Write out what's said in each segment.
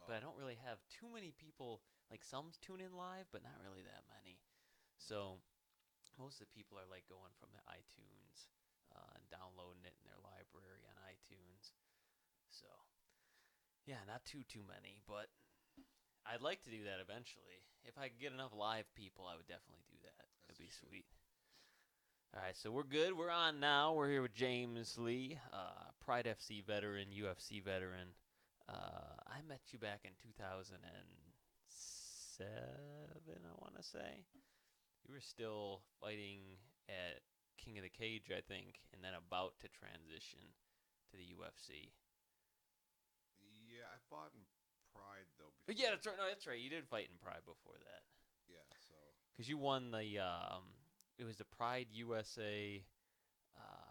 but I Oh, don't really have too many people. Like some tune in live, but not really that many. So most of the people are like going from the iTunes and downloading it in their library on iTunes. So yeah, not too many, but I'd like to do that eventually. If I could get enough live people, I would definitely do that. that's That'd the be shit. sweet. All right, so we're good. We're on now. We're here with James Lee, Pride FC veteran, UFC veteran. I met you back in 2007, I want to say. You were still fighting at King of the Cage, I think, and then about to transition to the UFC. Yeah, I fought in Pride though Yeah, before that's right. that. No, that's right. You did fight in Pride before that. Yeah, so Because you won the, it was the Pride USA,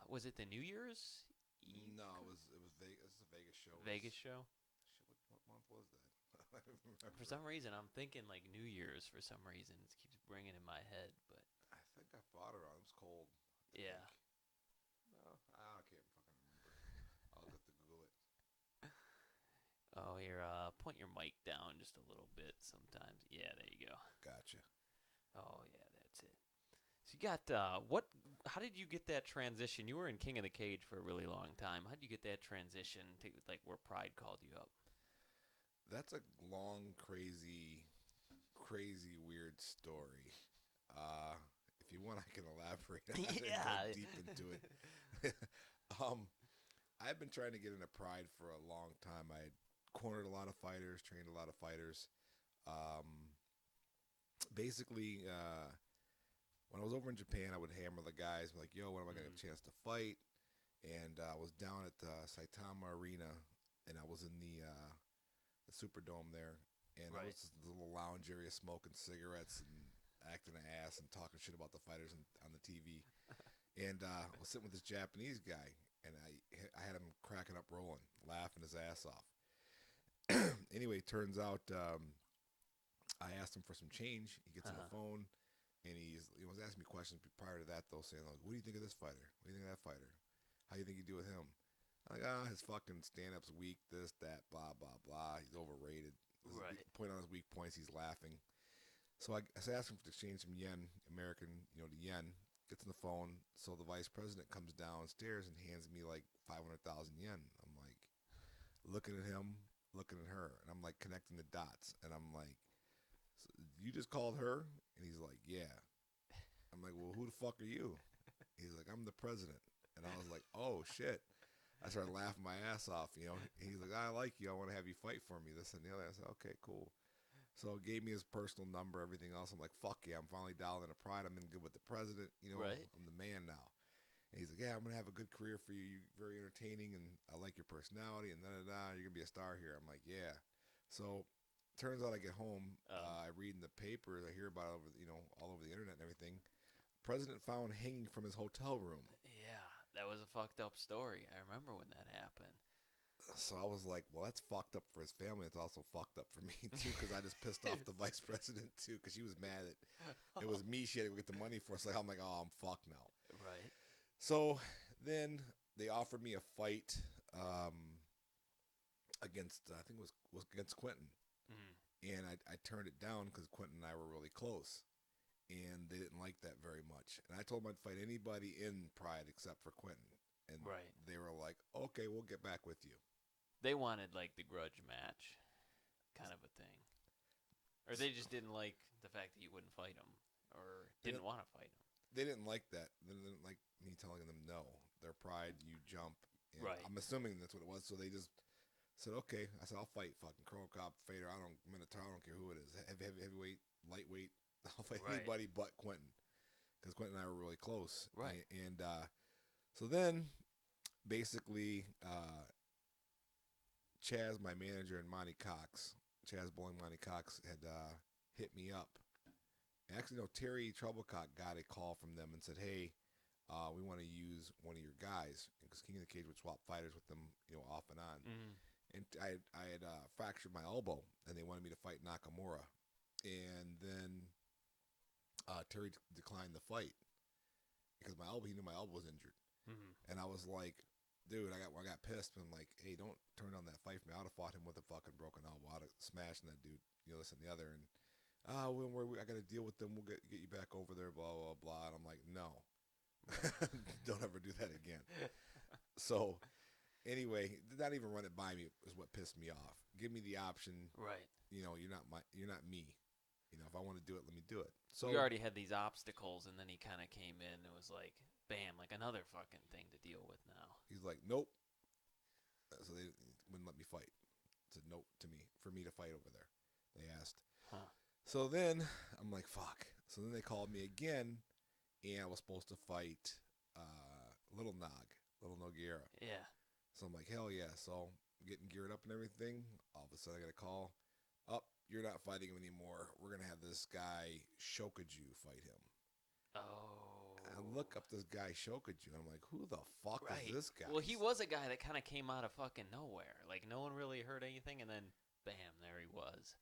was it the New Year's Eve no, it was Vegas. It's a Vegas show. It Vegas was show? shit. What month was that? I don't For remember. some reason, I'm thinking like New Year's for some reason. It keeps ringing in my head, but I think I fought around. It was cold. I yeah. think. No, I can't fucking remember. I'll have to Google it. Oh, here, point your mic down just a little bit sometimes. Yeah, there you go. Gotcha. Oh, yeah, that's it. So you got, what, how did you get that transition? You were in King of the Cage for a really long time. How did you get that transition to, like, where Pride called you up? That's a long, crazy, weird story. Uh, if you want, I can elaborate on it and go Yeah. deep into it. um, I've been trying to get into Pride for a long time. I cornered a lot of fighters, trained a lot of fighters. Um, basically, when I was over in Japan, I would hammer the guys, like, "Yo, when am I gonna get Mm, a chance to fight?" And I was down at the Saitama Arena, and I was in the Superdome there, and I right. was just in the little lounge area smoking cigarettes and acting an ass and talking shit about the fighters on the TV. And I was sitting with this Japanese guy, and I had him cracking up, rolling, laughing his ass off. Anyway, turns out I asked him for some change. He gets on the Uh-huh. phone, and he was asking me questions prior to that though, saying like, "What do you think of this fighter? What do you think of that fighter? How do you think you do with him?" I'm like, his fucking stand up's weak, this, that, blah, blah, blah. He's overrated. This is Right. point on his weak points. He's laughing. So I asked him to exchange some yen, American, to yen. Gets on the phone. So the vice president comes downstairs and hands me like 500,000 yen. I'm like, looking at him, looking at her, and I'm like connecting the dots. And I'm like, so you just called her? And he's like, yeah. I'm like, well, who the fuck are you? He's like, I'm the president. And I was like, oh shit. I started laughing my ass off. He's like, I like you. I want to have you fight for me. This and the other. I said, okay, cool. So he gave me his personal number, everything else. I'm like, fuck yeah, I'm finally dialing into Pride. I'm in good with the president. Right. I'm the man now. And he's like, yeah, I'm gonna have a good career for you. You're very entertaining, and I like your personality, and da da da. You're gonna be a star here. I'm like, yeah. So turns out I get home, I read in the paper, I hear about it all over the internet and everything. President found hanging from his hotel room. Yeah, that was a fucked up story. I remember when that happened. So I was like, well, that's fucked up for his family. It's also fucked up for me too, because I just pissed off the vice president too, because she was mad that it was me she had to get the money for. So I'm like, oh, I'm fucked now. Right. So then they offered me a fight against, I think it was against Quentin, Mm. and I turned it down because Quentin and I were really close, and they didn't like that very much. And I told them I'd fight anybody in Pride except for Quentin, and Right. they were like, okay, we'll get back with you. They wanted like the grudge match kind of a thing. Or they just didn't like the fact that you wouldn't fight them or They didn't didn't, want to fight them. they didn't like that. They didn't like me telling them no. Their pride, you jump, and Right. I'm assuming that's what it was. So they just said, okay. I said, I'll fight fucking Crow Cop, Fader. I don't Minotaur. I don't care who it is. Heavyweight, lightweight. I'll fight Right. anybody but Quentin, because Quentin and I were really close. Right. And so then basically, Chaz, my manager, and Monty Cox, Chaz Bowling, Monty Cox had hit me up. Actually, no, Terry Troublecock got a call from them and said, hey, we want to use one of your guys, because King of the Cage would swap fighters with them, off and on. Mm. And I had fractured my elbow, and they wanted me to fight Nakamura. And then Terry declined the fight because he knew my elbow was injured. Mm. And I was like, dude, I got pissed. I'm like, hey, don't turn down that fight for me. I would have fought him with a fucking broken elbow. smashing that dude, this and the other, and I got to deal with them. We'll get you back over there, blah blah blah. And I'm like, no, don't ever do that again. So anyway, not even run it by me is what pissed me off. Give me the option. Right. You're not me. If I want to do it, let me do it. We So already had these obstacles, and then he kind of came in and was like, bam, like another fucking thing to deal with now. he's like, nope. So they wouldn't let me fight. Said nope to me for me to fight over there. They asked. Huh. So then I'm like, fuck. So then they called me again, and I was supposed to fight Little Noguera. Yeah. So I'm like, hell yeah. So I'm getting geared up and everything. All of a sudden I get a call. Up, you're not fighting him anymore. We're gonna have this guy Shokaju fight him. Oh. I look up this guy Shokaju, and I'm like, who the fuck Right. is this guy? Well, he was a guy that kind of came out of fucking nowhere. Like, no one really heard anything, and then, bam, there he was.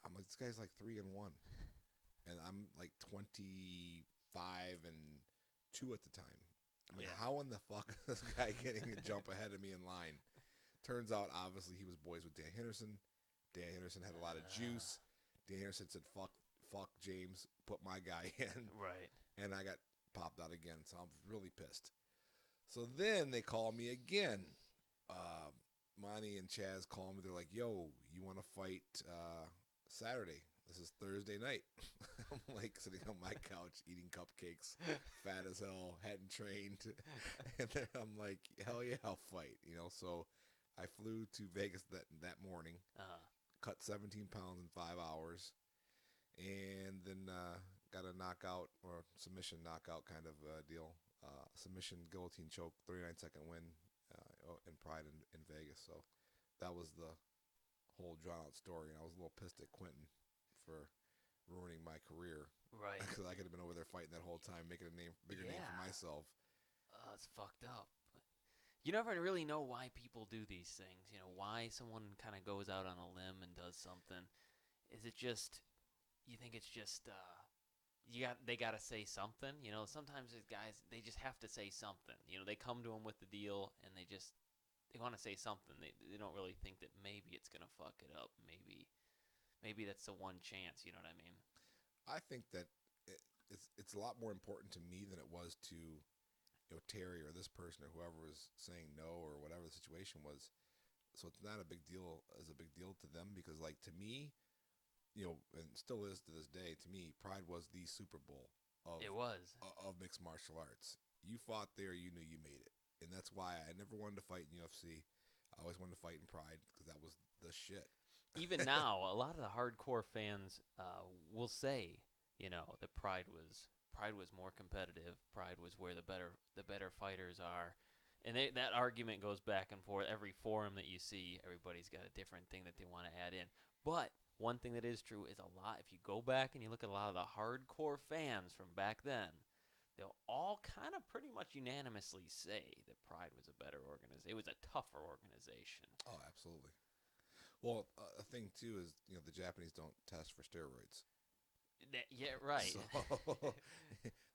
I'm like, this guy's like 3-1, and I'm like 25-2 at the time. I'm like, Yeah. how in the fuck is this guy getting a jump ahead of me in line? Turns out, obviously, he was boys with Dan Henderson. Dan Henderson had a lot of juice. Dan Henderson said, fuck James, put my guy in. Right. And I got popped out again, so I'm really pissed. So then they call me again. Monty and Chaz call me. They're like, yo, you want to fight Saturday? This is Thursday night. I'm like sitting on my couch eating cupcakes, fat as hell, hadn't trained. And then I'm like, hell yeah, I'll fight. So I flew to Vegas that morning, cut 17 pounds in 5 hours, and then got a knockout or submission knockout kind of deal. Submission guillotine choke, 39-second win in Pride in Vegas. So that was the whole drawn out story. And I was a little pissed at Quentin for ruining my career. Right. Because I could have been over there fighting that whole time, making a bigger name for myself. It's fucked up. You never really know why people do these things. Why someone kind of goes out on a limb and does something. Is it just, you think it's just, they got to say something? Sometimes these guys, they just have to say something. They come to them with the deal and they want to say something. They don't really think that maybe it's going to fuck it up. Maybe that's the one chance, you know what I mean? I think that it's a lot more important to me than it was to Terry or this person or whoever was saying no or whatever the situation was. So it's not a big deal as a big deal to them because, like, to me, and still is to this day, to me, Pride was the Super Bowl It was. of mixed martial arts. You fought there, you knew you made it. And that's why I never wanted to fight in UFC. I always wanted to fight in Pride because that was the shit. Even now, a lot of the hardcore fans will say, that Pride was more competitive. Pride was where the better fighters are, and that argument goes back and forth. Every forum that you see, everybody's got a different thing that they want to add in. But one thing that is true is a lot. If you go back and you look at a lot of the hardcore fans from back then, they'll all kind of pretty much unanimously say that Pride was a better organization. It was a tougher organization. Oh, absolutely. Well, a thing too is the Japanese don't test for steroids. Yeah, right. So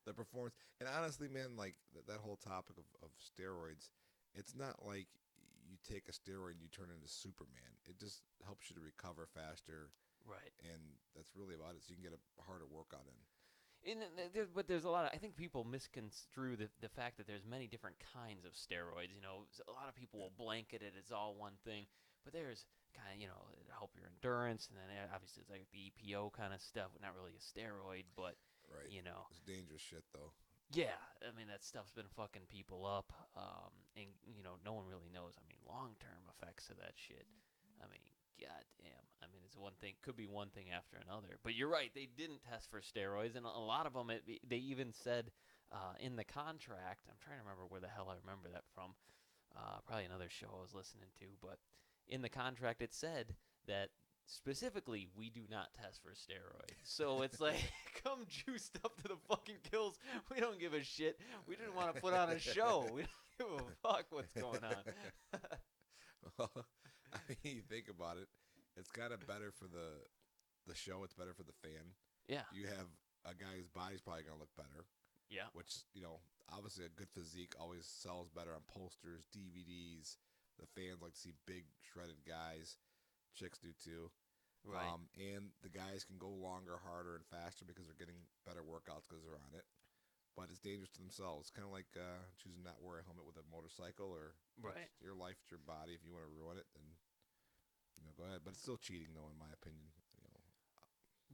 the performance, and honestly, man, like that whole topic of steroids, it's not like you take a steroid and you turn into Superman. It just helps you to recover faster, Right. and that's really about it. So you can get a harder workout in. But there's a lot of, I think people misconstrue the fact that there's many different kinds of steroids. A lot of people will blanket it as all one thing, but there's kind of, to help your endurance, and then obviously it's like the EPO kind of stuff, not really a steroid, but Right. It's dangerous shit though. Yeah, I mean that stuff's been fucking people up, and no one really knows. I mean, long-term effects of that shit. I mean, goddamn. I mean, it's one thing, could be one thing after another. But you're right, they didn't test for steroids, and a lot of them, they even said in the contract. I'm trying to remember where the hell I remember that from. Probably another show I was listening to, but in the contract it said that specifically we do not test for steroids. So it's like, come juiced up to the fucking kills. We don't give a shit. We didn't want to put on a show. We don't give a fuck what's going on. Well, I mean, you think about it, it's kind of better for the show. It's better for the fan. Yeah. You have a guy whose body's probably gonna look better. Yeah. Which obviously a good physique always sells better on posters, DVDs. The fans like to see big shredded guys. Chicks do too. Right. And the guys can go longer, harder, and faster because they're getting better workouts because they're on it. But it's dangerous to themselves. Kind of like choosing not to wear a helmet with a motorcycle, or Right. it's your life, it's your body. If you want to ruin it, then go ahead. But it's still cheating, though, in my opinion.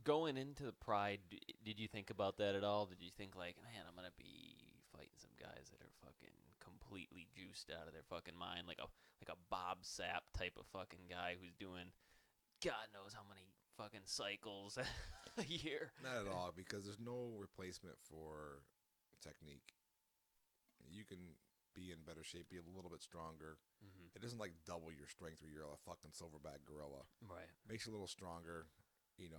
Going into the Pride, did you think about that at all? Did you think like, man, I'm gonna be fighting some guys that are fucking completely juiced out of their fucking mind, like a Bob Sapp type of fucking guy who's doing God knows how many fucking cycles a year? Not at all, because there's no replacement for technique. You can be in better shape, be a little bit stronger. Hmm. It doesn't like double your strength where you're a fucking silverback gorilla. Right. Makes you a little stronger, and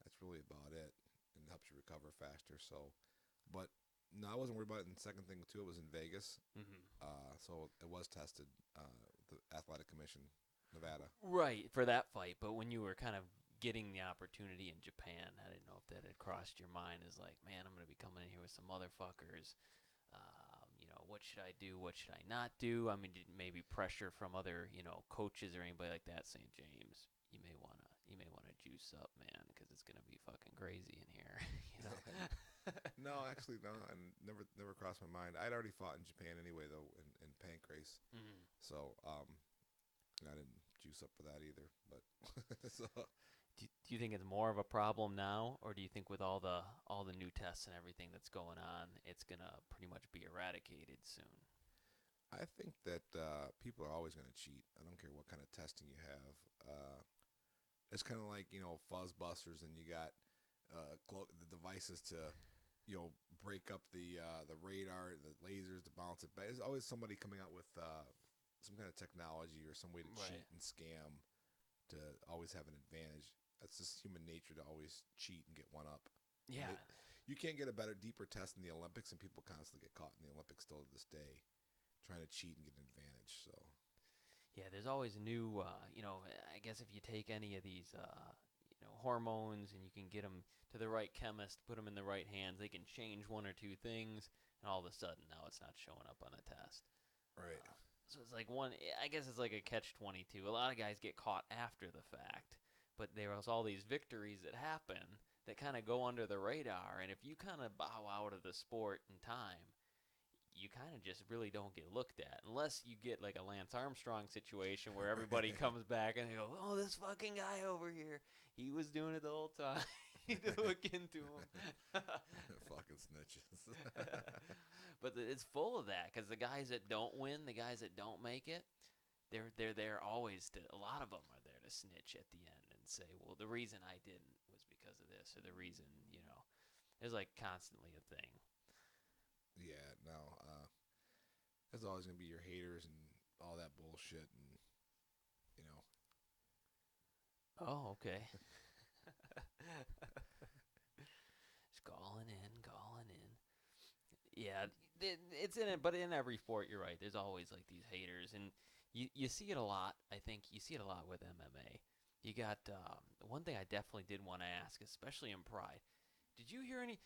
that's really about it, and helps you recover faster. So, but no, I wasn't worried about it. And the second thing too, it was in Vegas, Hmm. so it was tested. The Athletic Commission, Nevada. Right for that fight, but when you were kind of getting the opportunity in Japan, I didn't know if that had crossed your mind as like, man, I'm gonna be coming in here with some motherfuckers. What should I do? What should I not do? I mean, did maybe pressure from other, coaches or anybody like that saying, James, you may wanna juice up, man, because it's gonna be fucking crazy in here, you know? No, actually, no, and never crossed my mind. I'd already fought in Japan anyway, though, in pancrase, Mhm. so I didn't juice up for that either. But so Do you think it's more of a problem now, or do you think with all the new tests and everything that's going on, it's gonna pretty much be eradicated soon? I think that people are always going to cheat. I don't care what kind of testing you have. It's kind of like fuzz busters, and you got the devices to break up the radar, the lasers to bounce it back. There's always somebody coming out with some kind of technology or some way to Right. cheat and scam to always have an advantage. That's just human nature to always cheat and get one up. And Yeah. you can't get a better, deeper test in the Olympics, and people constantly get caught in the Olympics still to this day, trying to cheat and get an advantage. So Yeah, there's always new, I guess if you take any of these, hormones and you can get them to the right chemist, put them in the right hands, they can change one or two things, and all of a sudden now it's not showing up on a test. right, So it's like I guess it's like a catch 22. A lot of guys get caught after the fact, but there was all these victories that happen that kind of go under the radar, and if you kind of bow out of the sport in time, you kind of just really don't get looked at unless you get like a Lance Armstrong situation where everybody comes back and they go, "Oh, this fucking guy over here, he was doing it the whole time." You look into him. fucking snitches. But it's full of that because the guys that don't win, the guys that don't make it, they're there always to. A lot of them are there to snitch at the end and say, "Well, the reason I didn't was because of this, or the reason, there's like constantly a thing." Yeah, no, there's always gonna be your haters and all that bullshit, and you know, Oh, okay. Just calling in. Yeah, it's in it, but in every sport, you're right. There's always like these haters, and you see it a lot. I think you see it a lot with MMA. You got one thing I definitely did want to ask, especially in Pride. Did you hear any?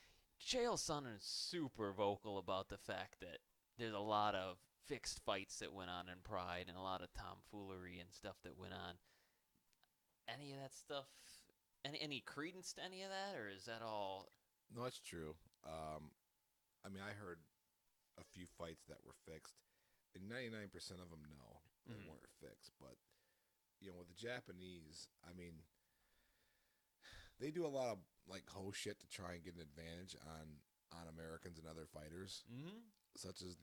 Chael Sonnen is super vocal about the fact that there's a lot of fixed fights that went on in Pride and a lot of tomfoolery and stuff that went on. Any of that stuff? Any credence to any of that, or is that all? no, it's true. I mean, I heard a few fights that were fixed, and 99% of them, no, they Mm, weren't fixed. But with the Japanese, I mean, they do a lot of like ho shit to try and get an advantage on Americans and other fighters, mm, such as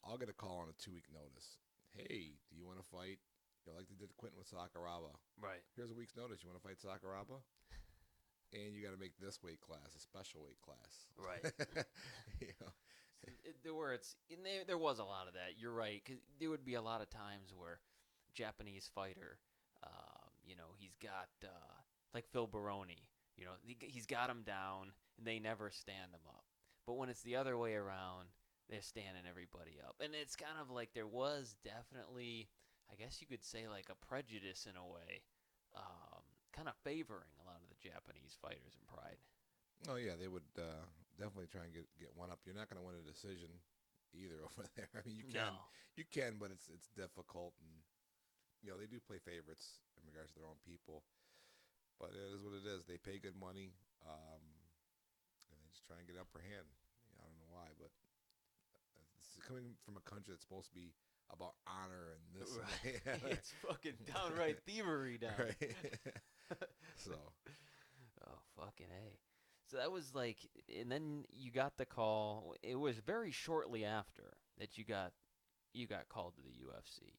I'll get a call on a 2 week notice. Hey, do you want to fight? Like they did Quentin with Sakuraba. right. Here's a week's notice. You want to fight Sakuraba? And you got to make this weight class a special weight class. Right. you know, There was a lot of that. You're right, because there would be a lot of times where Japanese fighter, he's got like Phil Baroni. He's got him down, and they never stand him up. But when it's the other way around, they're standing everybody up, and it's kind of like there was definitely, I guess you could say, like a prejudice in a way, kind of favoring a lot of the Japanese fighters in Pride. oh yeah, they would definitely try and get one up. You're not going to win a decision either over there. I mean, No. you can, but it's difficult, and they do play favorites in regards to their own wrong people. But it is what it is. They pay good money, and they just try and get upper hand. I don't know why, but it's coming from a country that's supposed to be about honor and this and Right. that. It's fucking downright thievery down. Right. So Oh, fucking A. So that was like, and then you got the call. It was very shortly after that you got called to the UFC.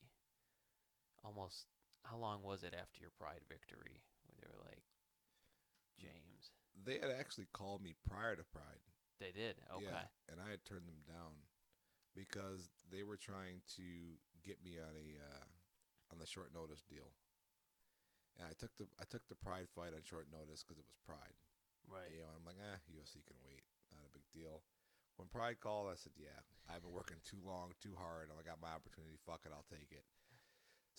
Almost, how long was it after your Pride victory? Where they were like, James. they had actually called me prior to Pride. They did. Yeah, Okay. and I had turned them down because they were trying to get me on the short notice deal. And I took the Pride fight on short notice because it was Pride. Right. I'm like, UFC can wait, not a big deal. When Pride called, I said, yeah, I've been working too long, too hard. I got my opportunity. Fuck it, I'll take it.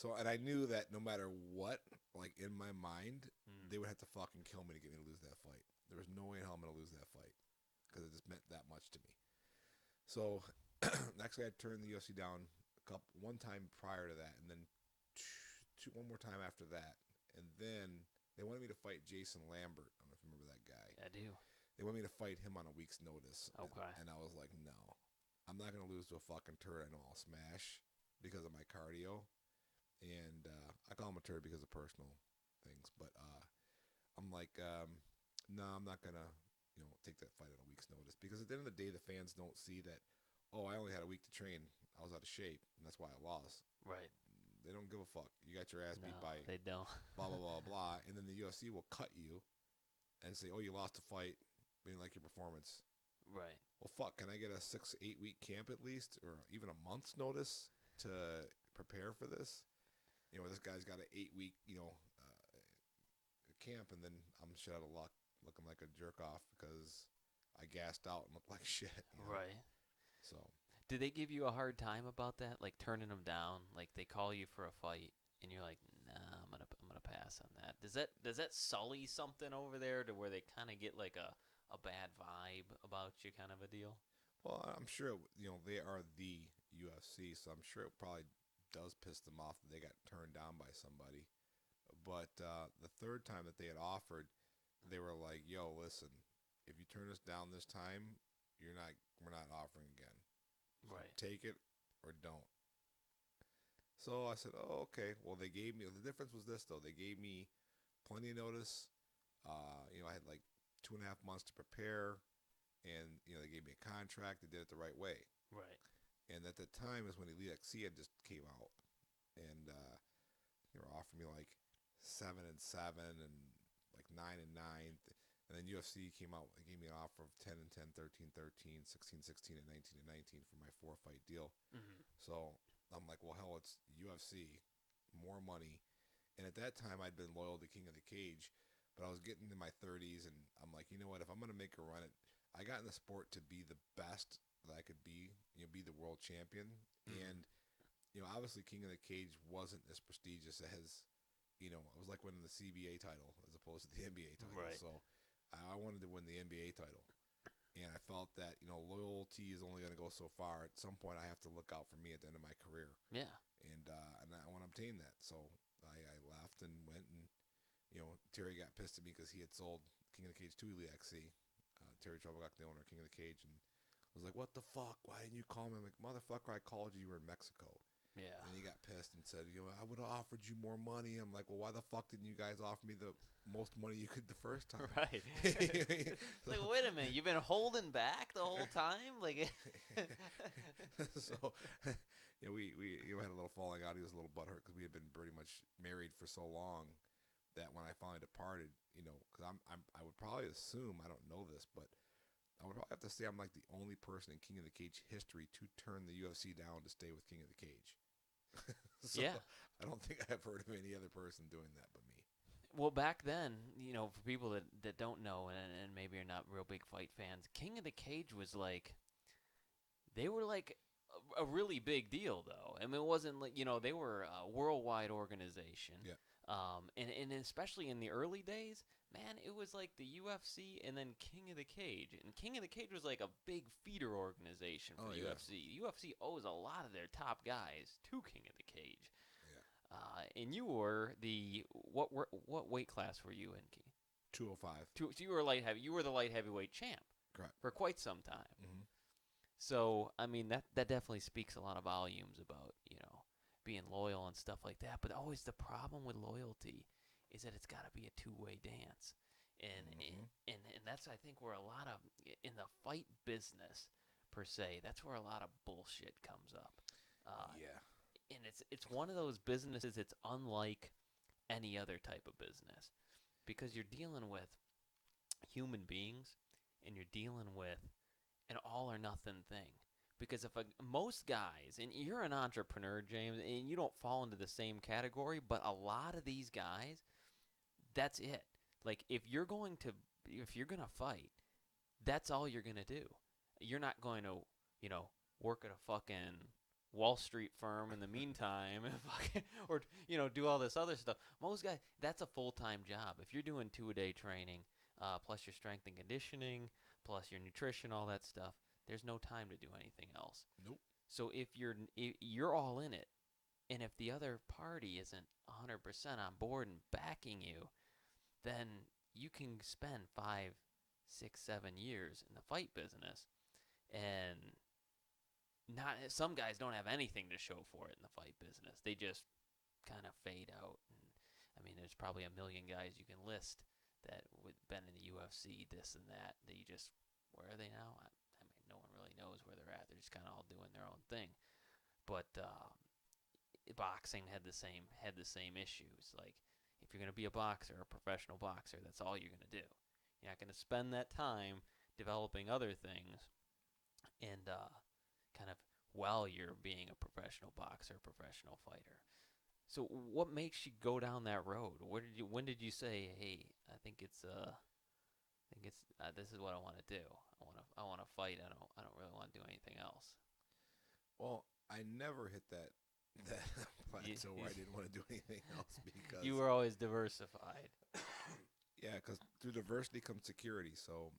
So, and I knew that no matter what, like in my mind, Mm. they would have to fucking kill me to get me to lose that fight. There was no way in hell I'm gonna lose that fight because it just meant that much to me. So, actually, I turned the UFC down one time prior to that, and then one more time after that, and then they wanted me to fight Jason Lambert. I don't know if you remember that guy. I do. They wanted me to fight him on a week's notice. Okay. And I was like, no, I'm not gonna lose to a fucking turd I know I'll smash because of my cardio. And I call him a turd because of personal things, but I'm like, no, I'm not gonna, take that fight on a week's notice because at the end of the day, the fans don't see that. Oh, I only had a week to train. I was out of shape, and that's why I lost. Right. They don't give a fuck. You got your ass No, beat by they don't. blah blah blah blah, and then the UFC will cut you and say, "Oh, you lost a fight. We didn't like your performance." Right. Well, fuck. Can I get a 6-8 week camp at least, or even a month's notice to prepare for this? This guy's got an 8 week, camp, and then I'm shit out of luck, looking like a jerk off because I gassed out and looked like shit. Right. So Did they give you a hard time about that? Like turning them down? Like they call you for a fight and you're like, nah, I'm gonna pass on that. Does that sully something over there to where they kind of get like a bad vibe about you, kind of a deal? well, I'm sure they are the UFC, so I'm sure it probably does piss them off that they got turned down by somebody. But the third time that they had offered, they were like, "Yo, listen, if you turn us down this time, we're not offering again. So Right. take it or don't." So I said, "Oh, okay." Well, they gave me the difference was this though. They gave me plenty of notice. I had like 2.5 months to prepare, and they gave me a contract. They did it the right way. Right. And at the time is when Elite XC had just came out, and they were offering me like 7-7 and like 9-9. And then UFC came out and gave me an offer of 10-10, 13-13, 16-16, and 19-19 for my 4 fight deal. Mm-hmm. So I'm like, well, hell, it's UFC, more money. And at that time, I'd been loyal to King of the Cage, but I was getting in my 30s, and I'm like, you know what? If I'm gonna make a run at, I got in the sport to be the best that I could be, be the world champion. Mm-hmm. And obviously, King of the Cage wasn't as prestigious as, it was like winning the CBA title as opposed to the NBA title. Right. So I wanted to win the NBA title. And I felt that, loyalty is only going to go so far. At some point, I have to look out for me at the end of my career. Yeah. And I want to obtain that. So I left and went, and, Terry got pissed at me because he had sold King of the Cage to Elite XC. Terry Trouble, the owner of King of the Cage, and was like, "What the fuck? Why didn't you call me?" I'm like, "Motherfucker, I called you. You were in Mexico." Yeah. And he got pissed and said, "I would have offered you more money." I'm like, "Well, why the fuck didn't you guys offer me the most money you could the first time?" Right. It's like, wait a minute, you've been holding back the whole time? Like, So, we had a little falling out. He was a little butthurt because we had been pretty much married for so long that when I finally departed, because I would probably assume, I don't know this, but I would probably have to say I'm like the only person in King of the Cage history to turn the UFC down to stay with King of the Cage. So yeah. I don't think I've heard of any other person doing that but me. Well, back then, for people that don't know and maybe are not real big fight fans, King of the Cage was like, they were like a really big deal, though. I mean, it wasn't like, they were a worldwide organization. Yeah. And especially in the early days, man, it was like the UFC and then King of the Cage. And King of the Cage was like a big feeder organization for Oh, the yeah. UFC. UFC owes a lot of their top guys to King of the Cage. Yeah. And you were what weight class were you in, Key? 205. So you were light heavy. You were the light heavyweight champ Correct. for quite some time. Hmm. So I mean that definitely speaks a lot of volumes about being loyal and stuff like that. But always the problem with loyalty is that it's got to be a two-way dance, and, and Hmm. and that's I think where a lot of in the fight business per se, that's where a lot of bullshit comes up. Uh, Yeah. and it's one of those businesses. It's unlike any other type of business because you're dealing with human beings and you're dealing with an all or nothing thing. Because if most guys, and you're an entrepreneur, James, and you don't fall into the same category, but a lot of these guys, that's it. Like if you're gonna fight, that's all you're gonna do. You're not going to, you know, work at a fucking Wall Street firm in the meantime, or do all this other stuff. Most guys, that's a full time job. If you're doing 2 a day training, plus your strength and conditioning, plus your nutrition, all that stuff, there's no time to do anything else. Nope. So if you're all in it, and if the other party isn't 100% on board and backing you, then you can spend 5, 6, 7 years in the fight business, and not some guys don't have anything to show for it in the fight business. They just kind of fade out. And I mean, there's probably a million guys you can list that would been in the UFC, this and that. That you just where are they now? I mean, no one really knows where they're at. They're just kind of all doing their own thing. But boxing had the same issues. Like if you're gonna be a boxer, a professional boxer, that's all you're gonna do. You're not gonna spend that time developing other things and kind of while you're being a professional boxer, professional fighter. So what makes you go down that road? When did you say, "Hey, I think this is what I want to do. I want to fight. I don't really want to do anything else." Well, I never hit that You, plateau where I didn't want to do anything else because you were always diversified. yeah, because through diversity comes security. So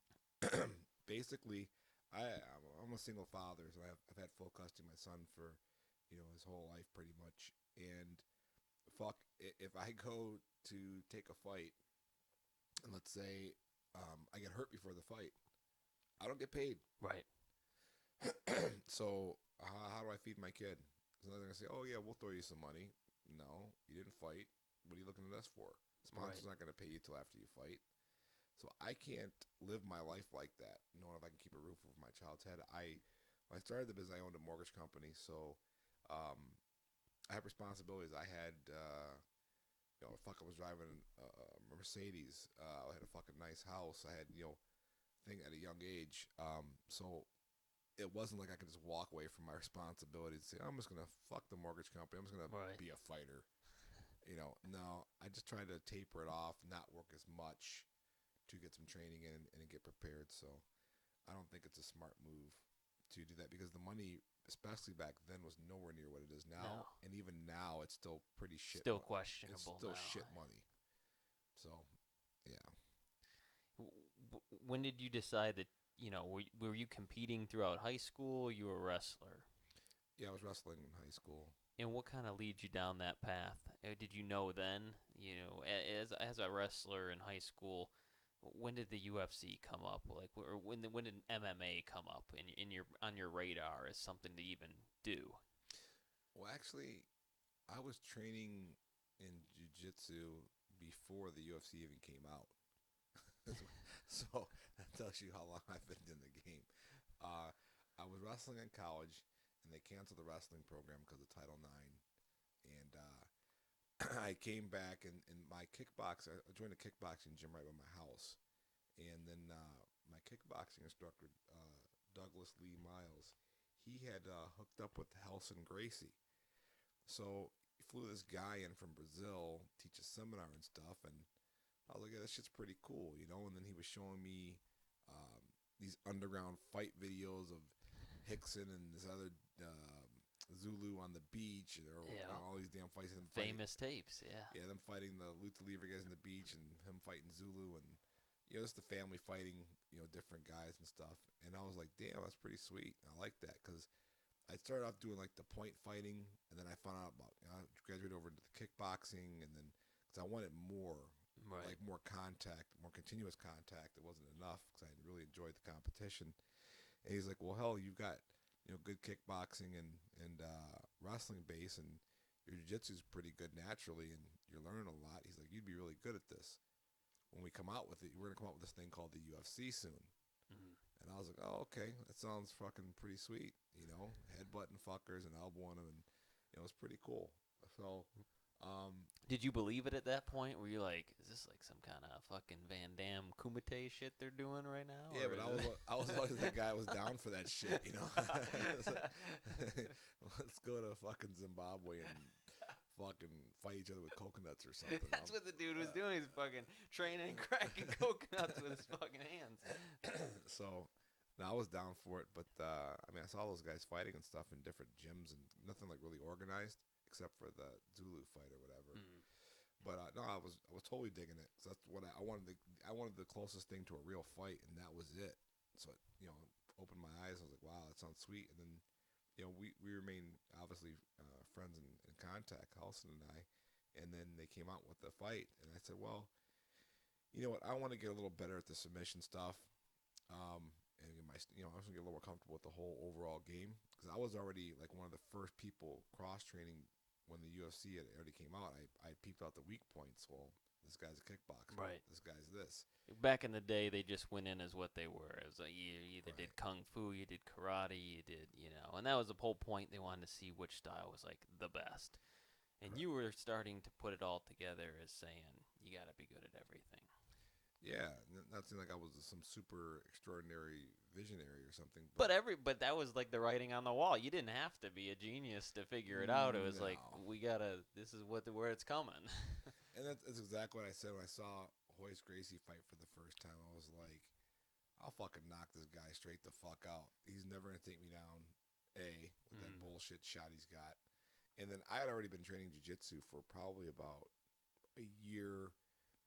basically, I'm a single father, so I've had full custody of my son for his whole life pretty much. And fuck, if I go to take a fight and let's say I get hurt before the fight, I don't get paid. Right. So how do I feed my kid? So they're gonna say, "Oh yeah, we'll throw you some money." No, you didn't fight. What are you looking at us for? Right. Sponsor's not gonna pay you till after you fight. So I can't live my life like that, knowing if I can keep a roof over my child's head. When I started the business, I owned a mortgage company, so um, I have responsibilities. I had, I was driving a Mercedes. I had a fucking nice house. I had, thing at a young age. So it wasn't like I could just walk away from my responsibilities and say, I'm just gonna fuck the mortgage company. I'm just gonna Right. be a fighter. No, I just try to taper it off, not work as much to get some training in and get prepared. So I don't think it's a smart move to do that because the money, especially back then, was nowhere near what it is No. now. And even now, it's still pretty shit. Still It's questionable still now. shit money. So yeah, When did you decide that, were you competing throughout high school? You were a wrestler. yeah, I was wrestling in high school. And what kind of leads you down that path? Did you know then, as a wrestler in high school, when did the UFC come up? Like, or when did MMA come up in your on your radar as something to even do? Well, actually, I was training in jiu-jitsu before the UFC even came out. So that tells you how long I've been in the game. Uh, I was wrestling in college, and they canceled the wrestling program because of Title IX. And I came back, and my kickbox. I joined a kickboxing gym right by my house. And then my kickboxing instructor, Douglas Lee Miles, he had hooked up with Helson Gracie. So he flew this guy in from Brazil, teach a seminar and stuff, and I was like, yeah, this shit's pretty cool. And then he was showing me um, these underground fight videos of Hickson and this other Zulu on the beach, or Yeah, all these damn fights. Him fighting, famous tapes. Yeah. yeah, them fighting the Lucha Libre guys on the beach, and him fighting Zulu, and just the family fighting, different guys and stuff. And I was like, damn, that's pretty sweet. I like that because I started off doing like the point fighting, and then I found out about I graduated over into the kickboxing, and then because I wanted more, Right. like more contact, more continuous contact. It wasn't enough because I really enjoyed the competition. And he's like, "Well, hell, you've got good kickboxing and wrestling base, and your jiu-jitsu is pretty good naturally, and you're learning a lot." He's like, "You'd be really good at this. When we come out with it, we're gonna come out with this thing called the UFC soon." Mm-hmm. And I was like, "Oh, okay, that sounds fucking pretty sweet." Headbutting fuckers and elbowing them, and it's pretty cool. So, Did you believe it at that point? Were you like, is this like some kind of fucking Van Damme Kumite shit they're doing right now, yeah, or but is I was always that guy who was down for that shit. Let's go to fucking Zimbabwe and fucking fight each other with coconuts or something. That's what the dude was doing. He's fucking training, cracking coconuts with his fucking hands. So, no, I was down for it, but I mean, I saw those guys fighting and stuff in different gyms and nothing like really organized except for the Zulu fight or whatever. Mm. But no, I was totally digging it. So that's what I wanted. I wanted the closest thing to a real fight, and that was it. So opened my eyes. I was like, wow, that sounds sweet. And then we remained obviously friends in contact, Halston and I. And then they came out with the fight, and I said, well, you know what? I want to get a little better at the submission stuff. And get I was gonna get a little more comfortable with the whole overall game because I was already like one of the first people cross training when the UFC had already came out. I peeped out the weak points. Well, this guy's a kickboxer. Right. This guy's this. Back in the day, they just went in as what they were. It was like you either Right. did kung fu, you did karate, you did, and that was the whole point. They wanted to see which style was like the best. And Correct. you were starting to put it all together as saying you got to be good at everything. Yeah, not saying like I was some super extraordinary visionary or something, but But that was like the writing on the wall. You didn't have to be a genius to figure it out. It was like no. we gotta. This is where it's coming. And that's exactly what I said when I saw Hoist Gracie fight for the first time. I was like, I'll fucking knock this guy straight the fuck out. He's never gonna take me down. With that bullshit shot he's got. And then I had already been training jiu-jitsu for probably about a year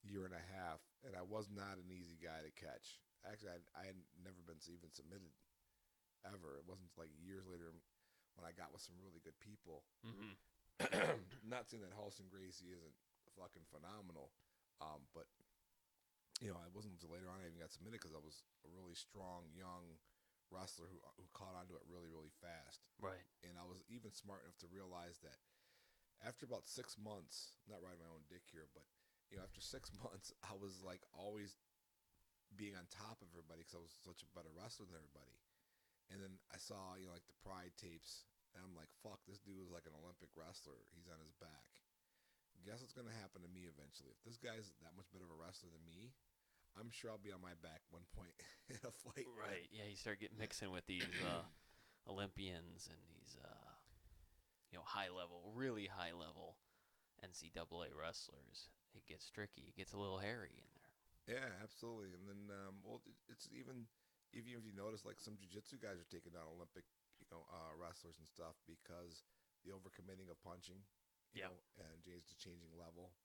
and a half, and I was not an easy guy to catch. Actually, I had never been even submitted ever. It wasn't like years later when I got with some really good people. Mm-hmm. Not saying that Halston Gracie isn't fucking phenomenal, but it wasn't until later on I even got submitted because I was a really strong young wrestler who caught onto it really really fast. Right. And I was even smart enough to realize that after about 6 months, not riding my own dick here, but after 6 months, I was like always being on top of everybody because I was such a better wrestler than everybody. And then I saw like the Pride tapes, and I'm like, fuck, this dude is like an Olympic wrestler. He's on his back. Guess what's gonna happen to me eventually? If this guy's that much better of a wrestler than me, I'm sure I'll be on my back one point in a fight. Right. Yeah. You start getting mixing with these Olympians and these high level, really high level NCAA wrestlers. It gets tricky. It gets a little hairy in there. Yeah, absolutely. And then, well, it's even if you notice, like some jiu-jitsu guys are taking down Olympic, wrestlers and stuff because the overcommitting of punching, Yeah. and just changing level.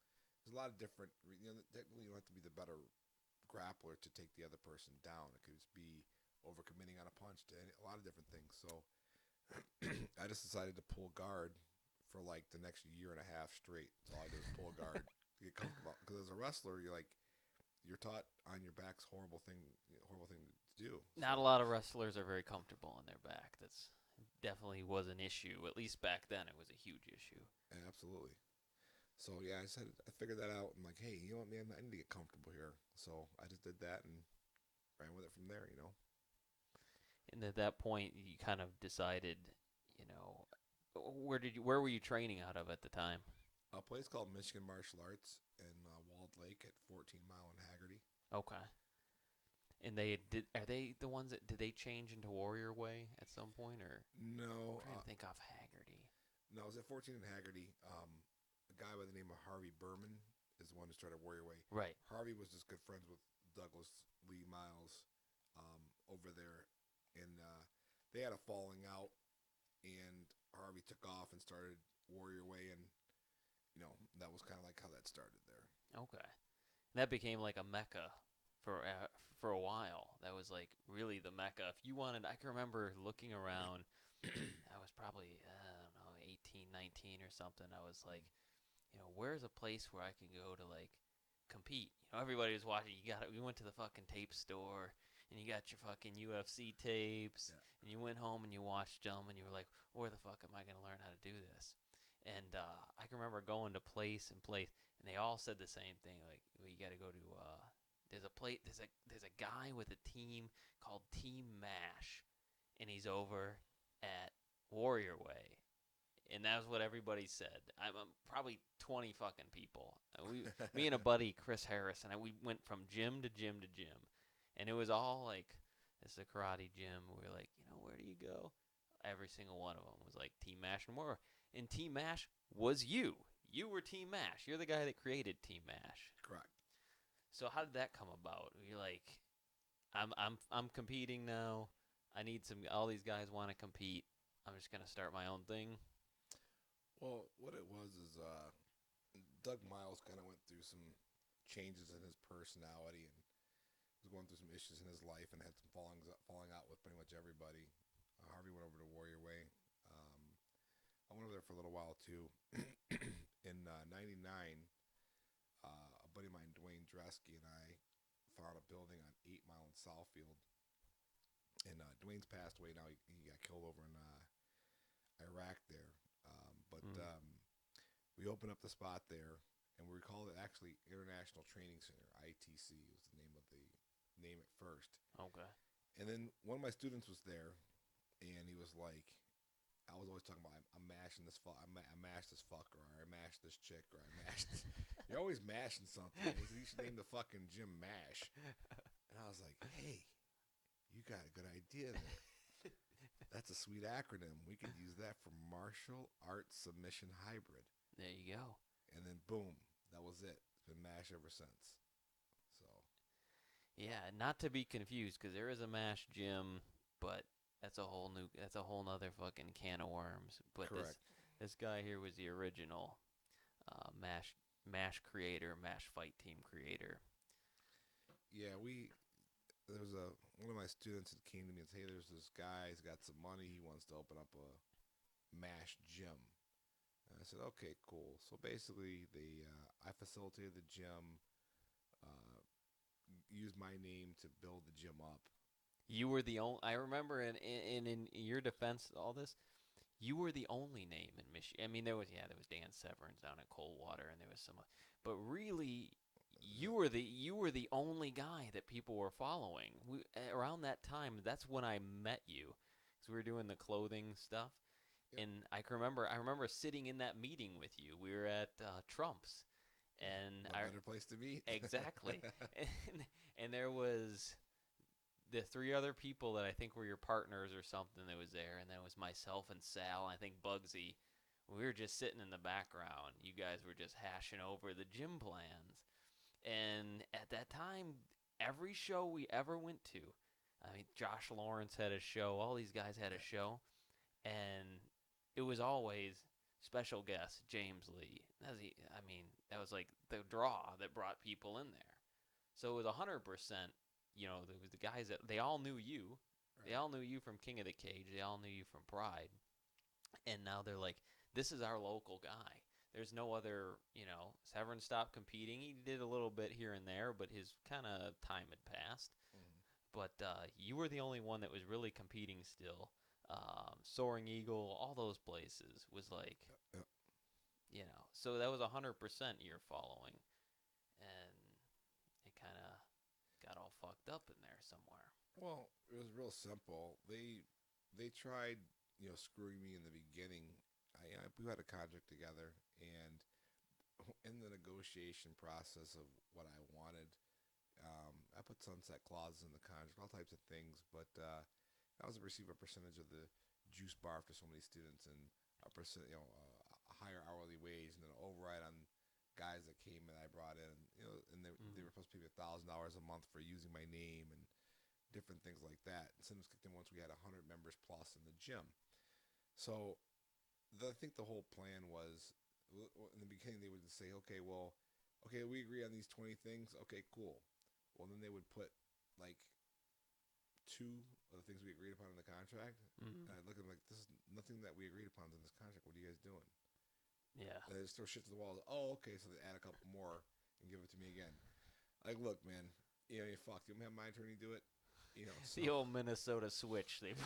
There's a lot of different. Technically, you don't have to be the better grappler to take the other person down. It could just be overcommitting on a punch to a lot of different things. So I just decided to pull guard for like the next year and a half straight. That's all I did was pull guard to get comfortable. Because as a wrestler, you're taught on your back's horrible thing to do. Not a lot of wrestlers are very comfortable on their back. That's definitely was an issue. At least back then, it was a huge issue. Absolutely. So yeah, I figured that out. I'm like, hey, you know what, man? I need to get comfortable here. So I just did that and ran with it from there. And at that point, you kind of decided, you know, where were you training out of at the time? A place called Michigan Martial Arts in Walled Lake at 14 Mile and Haggerty. Okay. And are they the ones that did they change into Warrior Way at some point, or I'm No, trying to think off Haggerty. no, it was at 14 and Haggerty. A guy by the name of Harvey Berman is the one who started Warrior Way. Right. Harvey was just good friends with Douglas Lee Miles over there, and they had a falling out, and Harvey took off and started Warrior Way, and that was kind of like how that started there. Okay. And that became like a mecca for a while. That was like really the mecca. If you wanted, I can remember looking around I was probably, I don't know, 18, 19 or something. I was like, where's a place where I can go to like compete? Everybody was watching. We went to the fucking tape store and you got your fucking UFC tapes Yeah. and you went home and you watched them and you were like, where the fuck am I gonna learn how to do this? And I can remember going to place and place, and they all said the same thing. Like, well, you got to go to. There's a guy with a team called Team Mash, and he's over at Warrior Way, and that was what everybody said. I'm probably 20 fucking people. Me and a buddy, Chris Harris, and we went from gym to gym to gym, and it was all like, this is a karate gym. We were like, where do you go? Every single one of them was like Team Mash and more. And Team Mash was you. You were Team Mash. You're the guy that created Team Mash. Correct. So how did that come about? You're like, I'm competing now. I need some. All these guys want to compete. I'm just gonna start my own thing. Well, what it was is Doug Miles kind of went through some changes in his personality and was going through some issues in his life and had some falling out with pretty much everybody. Harvey went over to Warrior Way. Um, I went over there for a little while too. In '99, a buddy of mine, Dwayne Dresky, and I found a building on 8 Mile in Southfield. And Dwayne's passed away now. He got killed over in Iraq there. But Mm, we opened up the spot there, and we called it actually International Training Center. ITC was the name of the name at first. okay. And then one of my students was there, and he was like, I was always talking about I'm mashing this fuck, I mashed this fucker, or I mashed this chick, or I mashed. This. You're always mashing something. You should name the fucking gym Mash. And I was like, hey, you got a good idea there. That's a sweet acronym. We could use that for Martial Arts Submission Hybrid. There you go. And then boom, that was it. It's been MASH ever since. So Yeah, not to be confused, because there is a Mash gym, but that's a whole nother fucking can of worms. But this correct. this guy here was the original Mash creator, Mash fight team creator. Yeah, there was a one of my students that came to me and said, "Hey, there's this guy. He's got some money. He wants to open up a MASH gym." And I said, "Okay, cool." So basically, I facilitated the gym, uh, used my name to build the gym up. You were the only. I remember in your defense, all this, you were the only name in Michigan. I mean, there was Dan Severns down at Coldwater, and there was some, but really, you were the only guy that people were following. Around that time, that's when I met you, because we were doing the clothing stuff, Yep. and I remember sitting in that meeting with you. We were at Trump's, and What better place to be? exactly, and there was the three other people that I think were your partners or something that was there, and then it was myself and Sal, and I think Bugsy. We were just sitting in the background. You guys were just hashing over the gym plans. And at that time, every show we ever went to, I mean, Josh Lawrence had a show, all these guys had a Yeah. show, and it was always special guest James Lee. That was like the draw that brought people in there. So it was 100%. There was the guys that they all knew you. They Right. all knew you from King of the Cage. They all knew you from Pride. And now they're like, this is our local guy. There's no other, Severn stopped competing. He did a little bit here and there, but his kind of time had passed. Mm-hmm. But you were the only one that was really competing still. Soaring Eagle, all those places was like, Yeah. so that was 100% your following. And it kind of got all fucked up in there somewhere. Well, it was real simple. They tried, screwing me in the beginning. We had a contract together, and in the negotiation process of what I wanted, I put sunset clauses in the contract, all types of things. But I was to receive a percentage of the juice bar for so many students, and a percent, a higher hourly wage, and then an override on guys that came and I brought in, and they Mm-hmm. were supposed to pay me $1,000 a month for using my name and different things like that. Incentives kicked in once we had 100 members plus in the gym. So I think the whole plan was in the beginning they would just say, okay, well, okay, we agree on these 20 things. Okay, cool. Well, then they would put like two or the things we agreed upon in the contract. Mm. And I look at them like, this is nothing that we agreed upon in this contract. What are you guys doing? Yeah. And they just throw shit to the wall. Oh, okay. So they add a couple more and give it to me again. Like, look, man, you fuck. You want me to have my attorney do it? So The old Minnesota switch. They.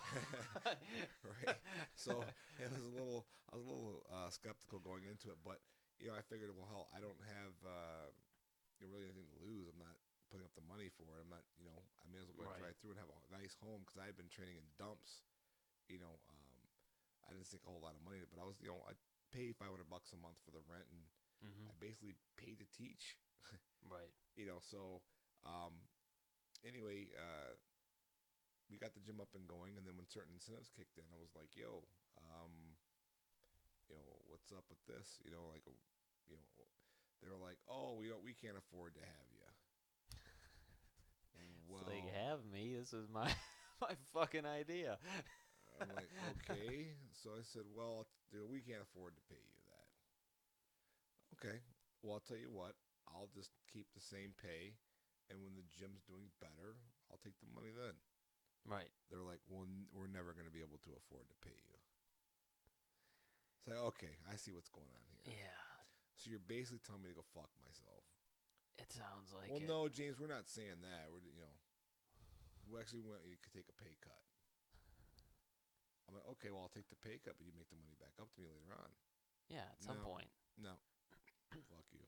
right. So it was a little. I was a little skeptical going into it, but I figured, well, hell, I don't have really anything to lose. I'm not putting up the money for it. I'm not. I may as well go and Right. drive through and have a nice home because I had been training in dumps. I didn't think a whole lot of money, but I was, I paid $500 a month for the rent, and Mm-hmm. I basically paid to teach. Right. So anyway, we got the gym up and going, and then when certain incentives kicked in, I was like, "Yo, um, what's up with this?" you know, they were like, "Oh, we can't afford to have you." It's like, Well, have me. This is my my fucking idea. I'm like, okay. So I said, "Well, we can't afford to pay you that." Okay. Well, I'll tell you what. I'll just keep the same pay, and when the gym's doing better, I'll take the money then. Right. They're like, "Well, we're never going to be able to afford to pay you." So okay, I see what's going on here. Yeah. So you're basically telling me to go fuck myself. It sounds like Well, it. no, James, we're not saying that. We actually want you to take a pay cut. I'm like, okay, well, I'll take the pay cut, but you make the money back up to me later on. Yeah. At some No, point. no, fuck you.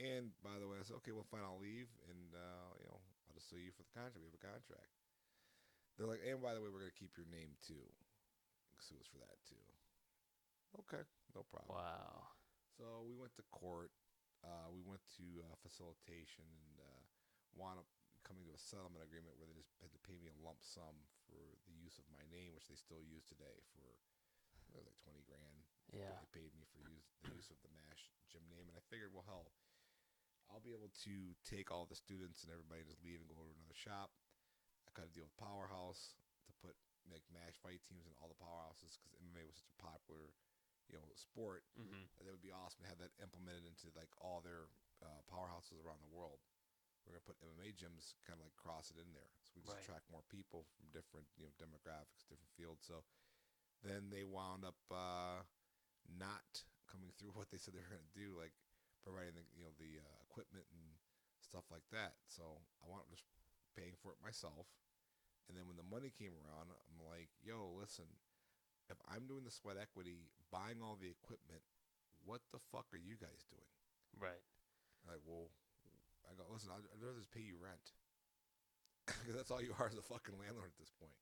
And by the way, I said, okay, well, fine, I'll leave, and I'll just sue you for the contract. We have a contract. They're like, and by the way, we're gonna keep your name too. You can sue us for that too. Okay, no problem. Wow. So we went to court. We went to facilitation and wound up coming to a settlement agreement where they just had to pay me a lump sum for the use of my name, which they still use today for it was like 20 grand. Yeah. They paid me for the use of the MASH gym name, and I figured, well, hell, I'll be able to take all the students and everybody and just leave and go to another shop. I got to deal with Powerhouse to put make MASH fight teams in all the powerhouses because MMA was such a popular sport. Mm-hmm. That would be awesome to have that implemented into like all their powerhouses around the world. We're gonna put MMA gyms kind of like cross it in there, so we just Right. attract more people from different demographics, different fields. So then they wound up not coming through what they said they were gonna do, like providing the equipment and stuff like that. So I wound up just paying for it myself. And then when the money came around, I'm like, yo, listen, if I'm doing the sweat equity, buying all the equipment, what the fuck are you guys doing? Right. Like, well, I go, listen, I'd rather just pay you rent. Because that's all you are as a fucking landlord at this point.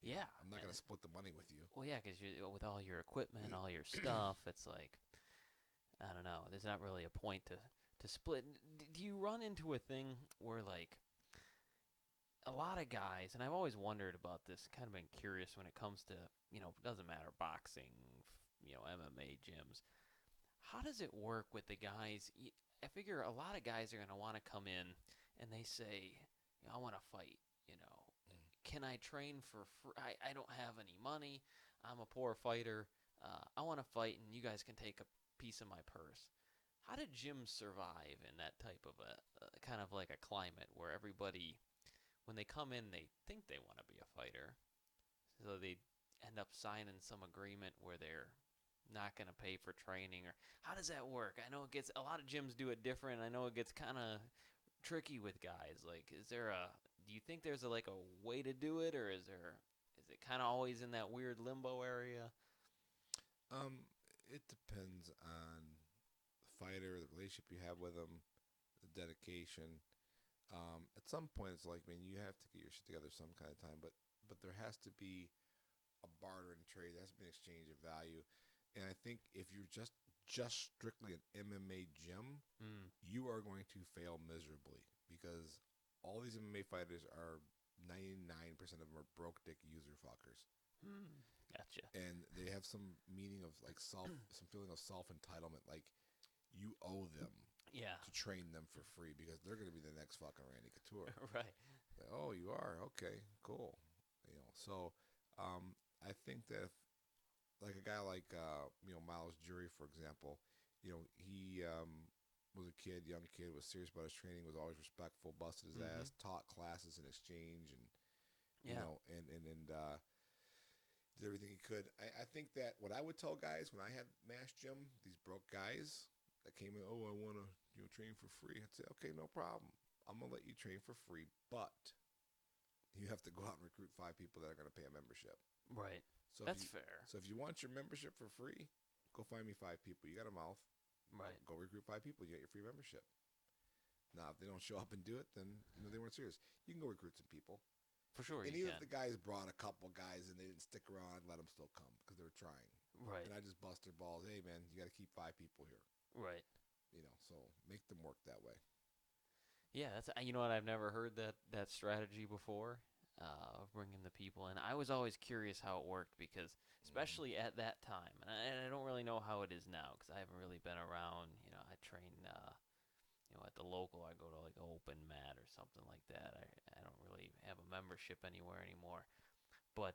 Yeah. I'm not going to split the money with you. Well, yeah, because you with all your equipment, all your stuff, it's like I don't know. There's not really a point to split. Do you run into a thing where like a lot of guys, and I've always wondered about this, kind of been curious when it comes to it doesn't matter boxing, MMA gyms. How does it work with the guys? I figure a lot of guys are gonna want to come in and they say, I want to fight. You know, can I train for free? I don't have any money. I'm a poor fighter. I want to fight, and you guys can take a piece of my purse. How did gyms survive in that type of a kind of like a climate where everybody, when they come in, they think they want to be a fighter, so they end up signing some agreement where they're not going to pay for training? Or how does that work? I know it gets a lot of gyms do it different. I know it gets kind of tricky with guys. Like, do you think there's like a way to do it, or is it kind of always in that weird limbo area? Um, it depends on the fighter, the relationship you have with them, the dedication. At some point, it's like, man, you have to get your shit together some kind of time, but there has to be a barter and trade. There has to be an exchange of value. And I think if you're just strictly an MMA gym, Mm, you are going to fail miserably because all these MMA fighters are 99% of them are broke dick user fuckers. gotcha. And they have some meaning of like some feeling of self entitlement, like you owe them Yeah. to train them for free because they're going to be the next fucking Randy Couture. Right. Like, oh, you are okay, cool. So I think that if, like a guy like Miles Jury, for example, he was a kid, young kid, was serious about his training, was always respectful, busted his Mm-hmm. ass, taught classes in exchange, and Yeah. and did everything he could. I think that what I would tell guys when I had Mass Gym, these broke guys that came in, oh, I want to train for free. I'd say, okay, no problem. I'm gonna let you train for free, but you have to go out and recruit 5 people that are gonna pay a membership. Right. So if That's you fair. so if you want your membership for free, go find me 5 people. You got a mouth. Right. Go recruit 5 people. You get your free membership. Now, if they don't show up and do it, then they weren't serious. You can go recruit some people. For sure And you even if can. the guys brought a couple guys and they didn't stick around, let them still come because they were trying. Right. And I just bust their balls. Hey, man, you got to keep 5 people here. Right. So make them work that way. Yeah, that's you know what, I've never heard that strategy before. Bringing the people in. I was always curious how it worked because, Mm-hmm. especially at that time, and I don't really know how it is now because I haven't really been around. I train, at the local. I go to like open mat or something like that. I don't really have a membership anywhere anymore. But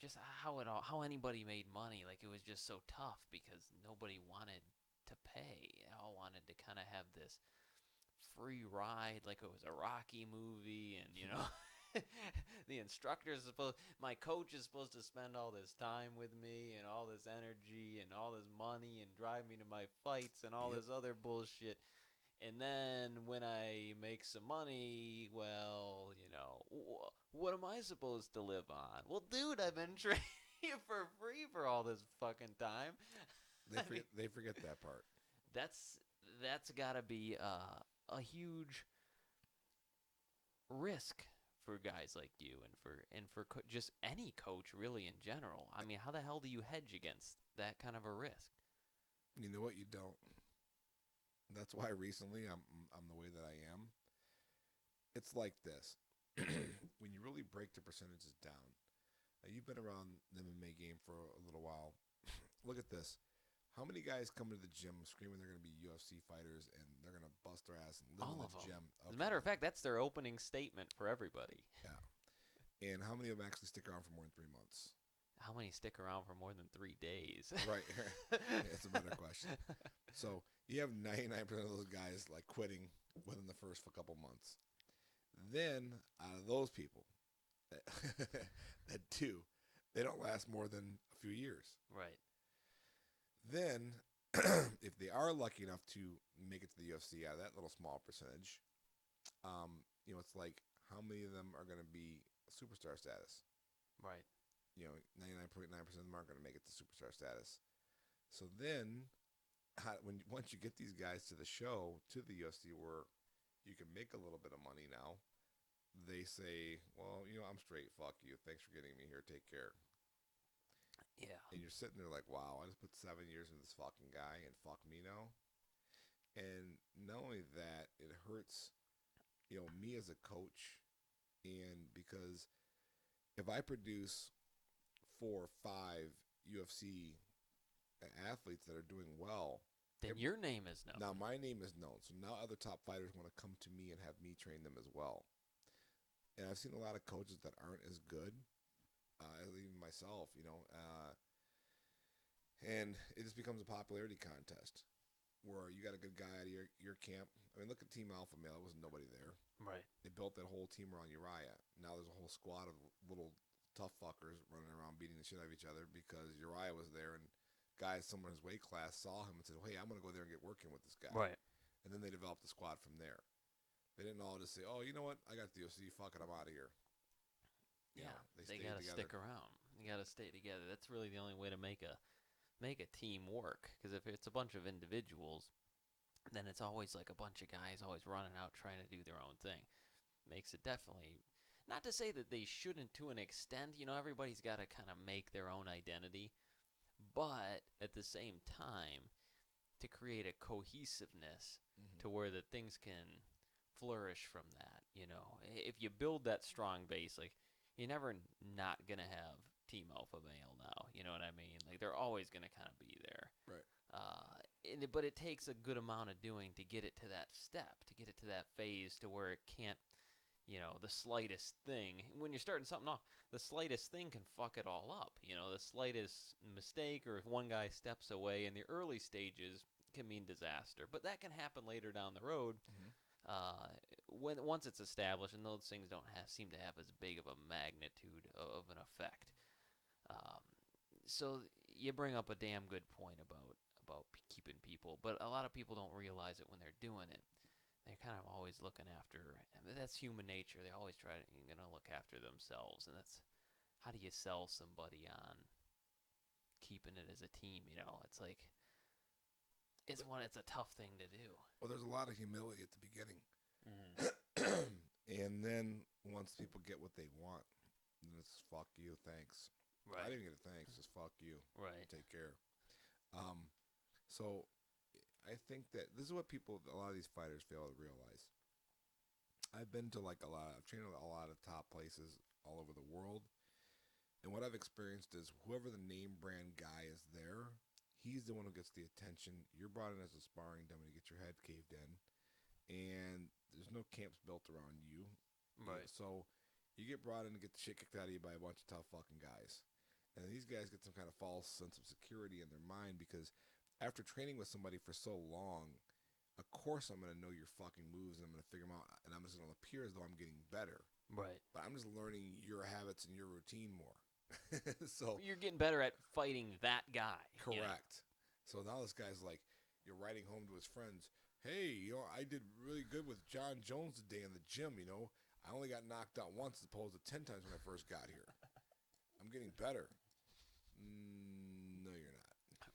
just how anybody made money, like it was just so tough because nobody wanted to pay. They all wanted to kind of have this free ride like it was a Rocky movie, and the instructor is supposed my coach is supposed to spend all this time with me and all this energy and all this money and drive me to my fights and all Yep. this other bullshit. And then when I make some money, well, what am I supposed to live on? Well, dude, I've been training for free for all this fucking time. They I forget mean, they forget that part. that's that's got to be a huge risk for guys like you and for just any coach really in general. I mean, how the hell do you hedge against that kind of a risk? You know what? You don't. That's why recently I'm the way that I am. It's like this. When you really break the percentages down, you've been around the MMA game for a little while. Look at this. How many guys come to the gym screaming they're going to be UFC fighters and they're going to bust their ass and live in All the of them. gym? As a Okay, matter of fact, that's their opening statement for everybody. yeah. And how many of them actually stick around for more than 3 months? How many stick around for more than 3 days? Right. It's a better question. So you have 99% of those guys like quitting within the first couple months. Then out of those people that, that do, they don't last more than a few years. Right. Then, if they are lucky enough to make it to the UFC out of that little small percentage, it's like how many of them are going to be superstar status? Right. 99.9% of them aren't going to make it to superstar status. So then, once you get these guys to the show, to the UFC, where you can make a little bit of money now, they say, well, I'm straight. Fuck you. Thanks for getting me here. Take care. Yeah. And you're sitting there like, wow, I just put 7 years into this fucking guy and fuck me now. And not only that, it hurts, me as a coach. And because if I produce 4 or 5 UFC athletes that are doing well, Then your name is now known. my name is known. So now other top fighters want to come to me and have me train them as well. And I've seen a lot of coaches that aren't as good, even myself, and it just becomes a popularity contest where you got a good guy out of your camp. I mean, look at Team Alpha Male. There was nobody there. Right. They built that whole team around Uriah. Now there's a whole squad of little tough fuckers running around beating the shit out of each other because Uriah was there and guys, someone in his weight class saw him and said, hey, I'm going to go there and get working with this guy. Right. And then they developed the squad from there. They didn't all just say, oh, you know what? I got the OC. Fuck it. I'm out of here. Yeah. They They stayed gotta together. stick around. You gotta stay together. That's really the only way to make a team work. Because if it's a bunch of individuals, then it's always like a bunch of guys always running out trying to do their own thing. Makes it definitely not to say that they shouldn't to an extent. Everybody's got to kind of make their own identity, but at the same time, to create a cohesiveness Mm-hmm. to where that things can flourish from that. If you build that strong base, like you're never not gonna have Team Alpha Male now. You know what I mean? Like they're always gonna kind of be there. Right. But it takes a good amount of doing to get it to that step, to get it to that phase to where it can't, the slightest thing. When you're starting something off, the slightest thing can fuck it all up. The slightest mistake, or if one guy steps away in the early stages, can mean disaster. But that can happen later down the road. Mm-hmm. uh, when once it's established, and those things don't seem to have as big of a magnitude of an effect. Um, so you bring up a damn good point about keeping people, but a lot of people don't realize it when they're doing it. They're kind of always looking after. I mean, that's human nature. They always try to look after themselves, and that's how do you sell somebody on keeping it as a team? It's like it's a tough thing to do. Well, there's a lot of humility at the beginning. Mm-hmm. And then once people get what they want, then it's fuck you, thanks. I Right. didn't get a thanks, just fuck you. Right. Take care. Um, so I think that this is what a lot of these fighters fail to realize. I've been to I've trained at a lot of top places all over the world. And what I've experienced is whoever the name brand guy is there, he's the one who gets the attention. You're brought in as a sparring dummy to get your head caved in. And there's no camps built around you. Right. So you get brought in to get the shit kicked out of you by a bunch of tough fucking guys. And these guys get some kind of false sense of security in their mind because after training with somebody for so long, of course I'm going to know your fucking moves and I'm going to figure them out. And I'm just going to appear as though I'm getting better. Right. But I'm just learning your habits and your routine more. So You're getting better at fighting that guy. correct. So now this guy's like, you're writing home to his friends. Hey, I did really good with John Jones today in the gym. I only got knocked out once as opposed to 10 times when I first got here. I'm getting better. No, you're not.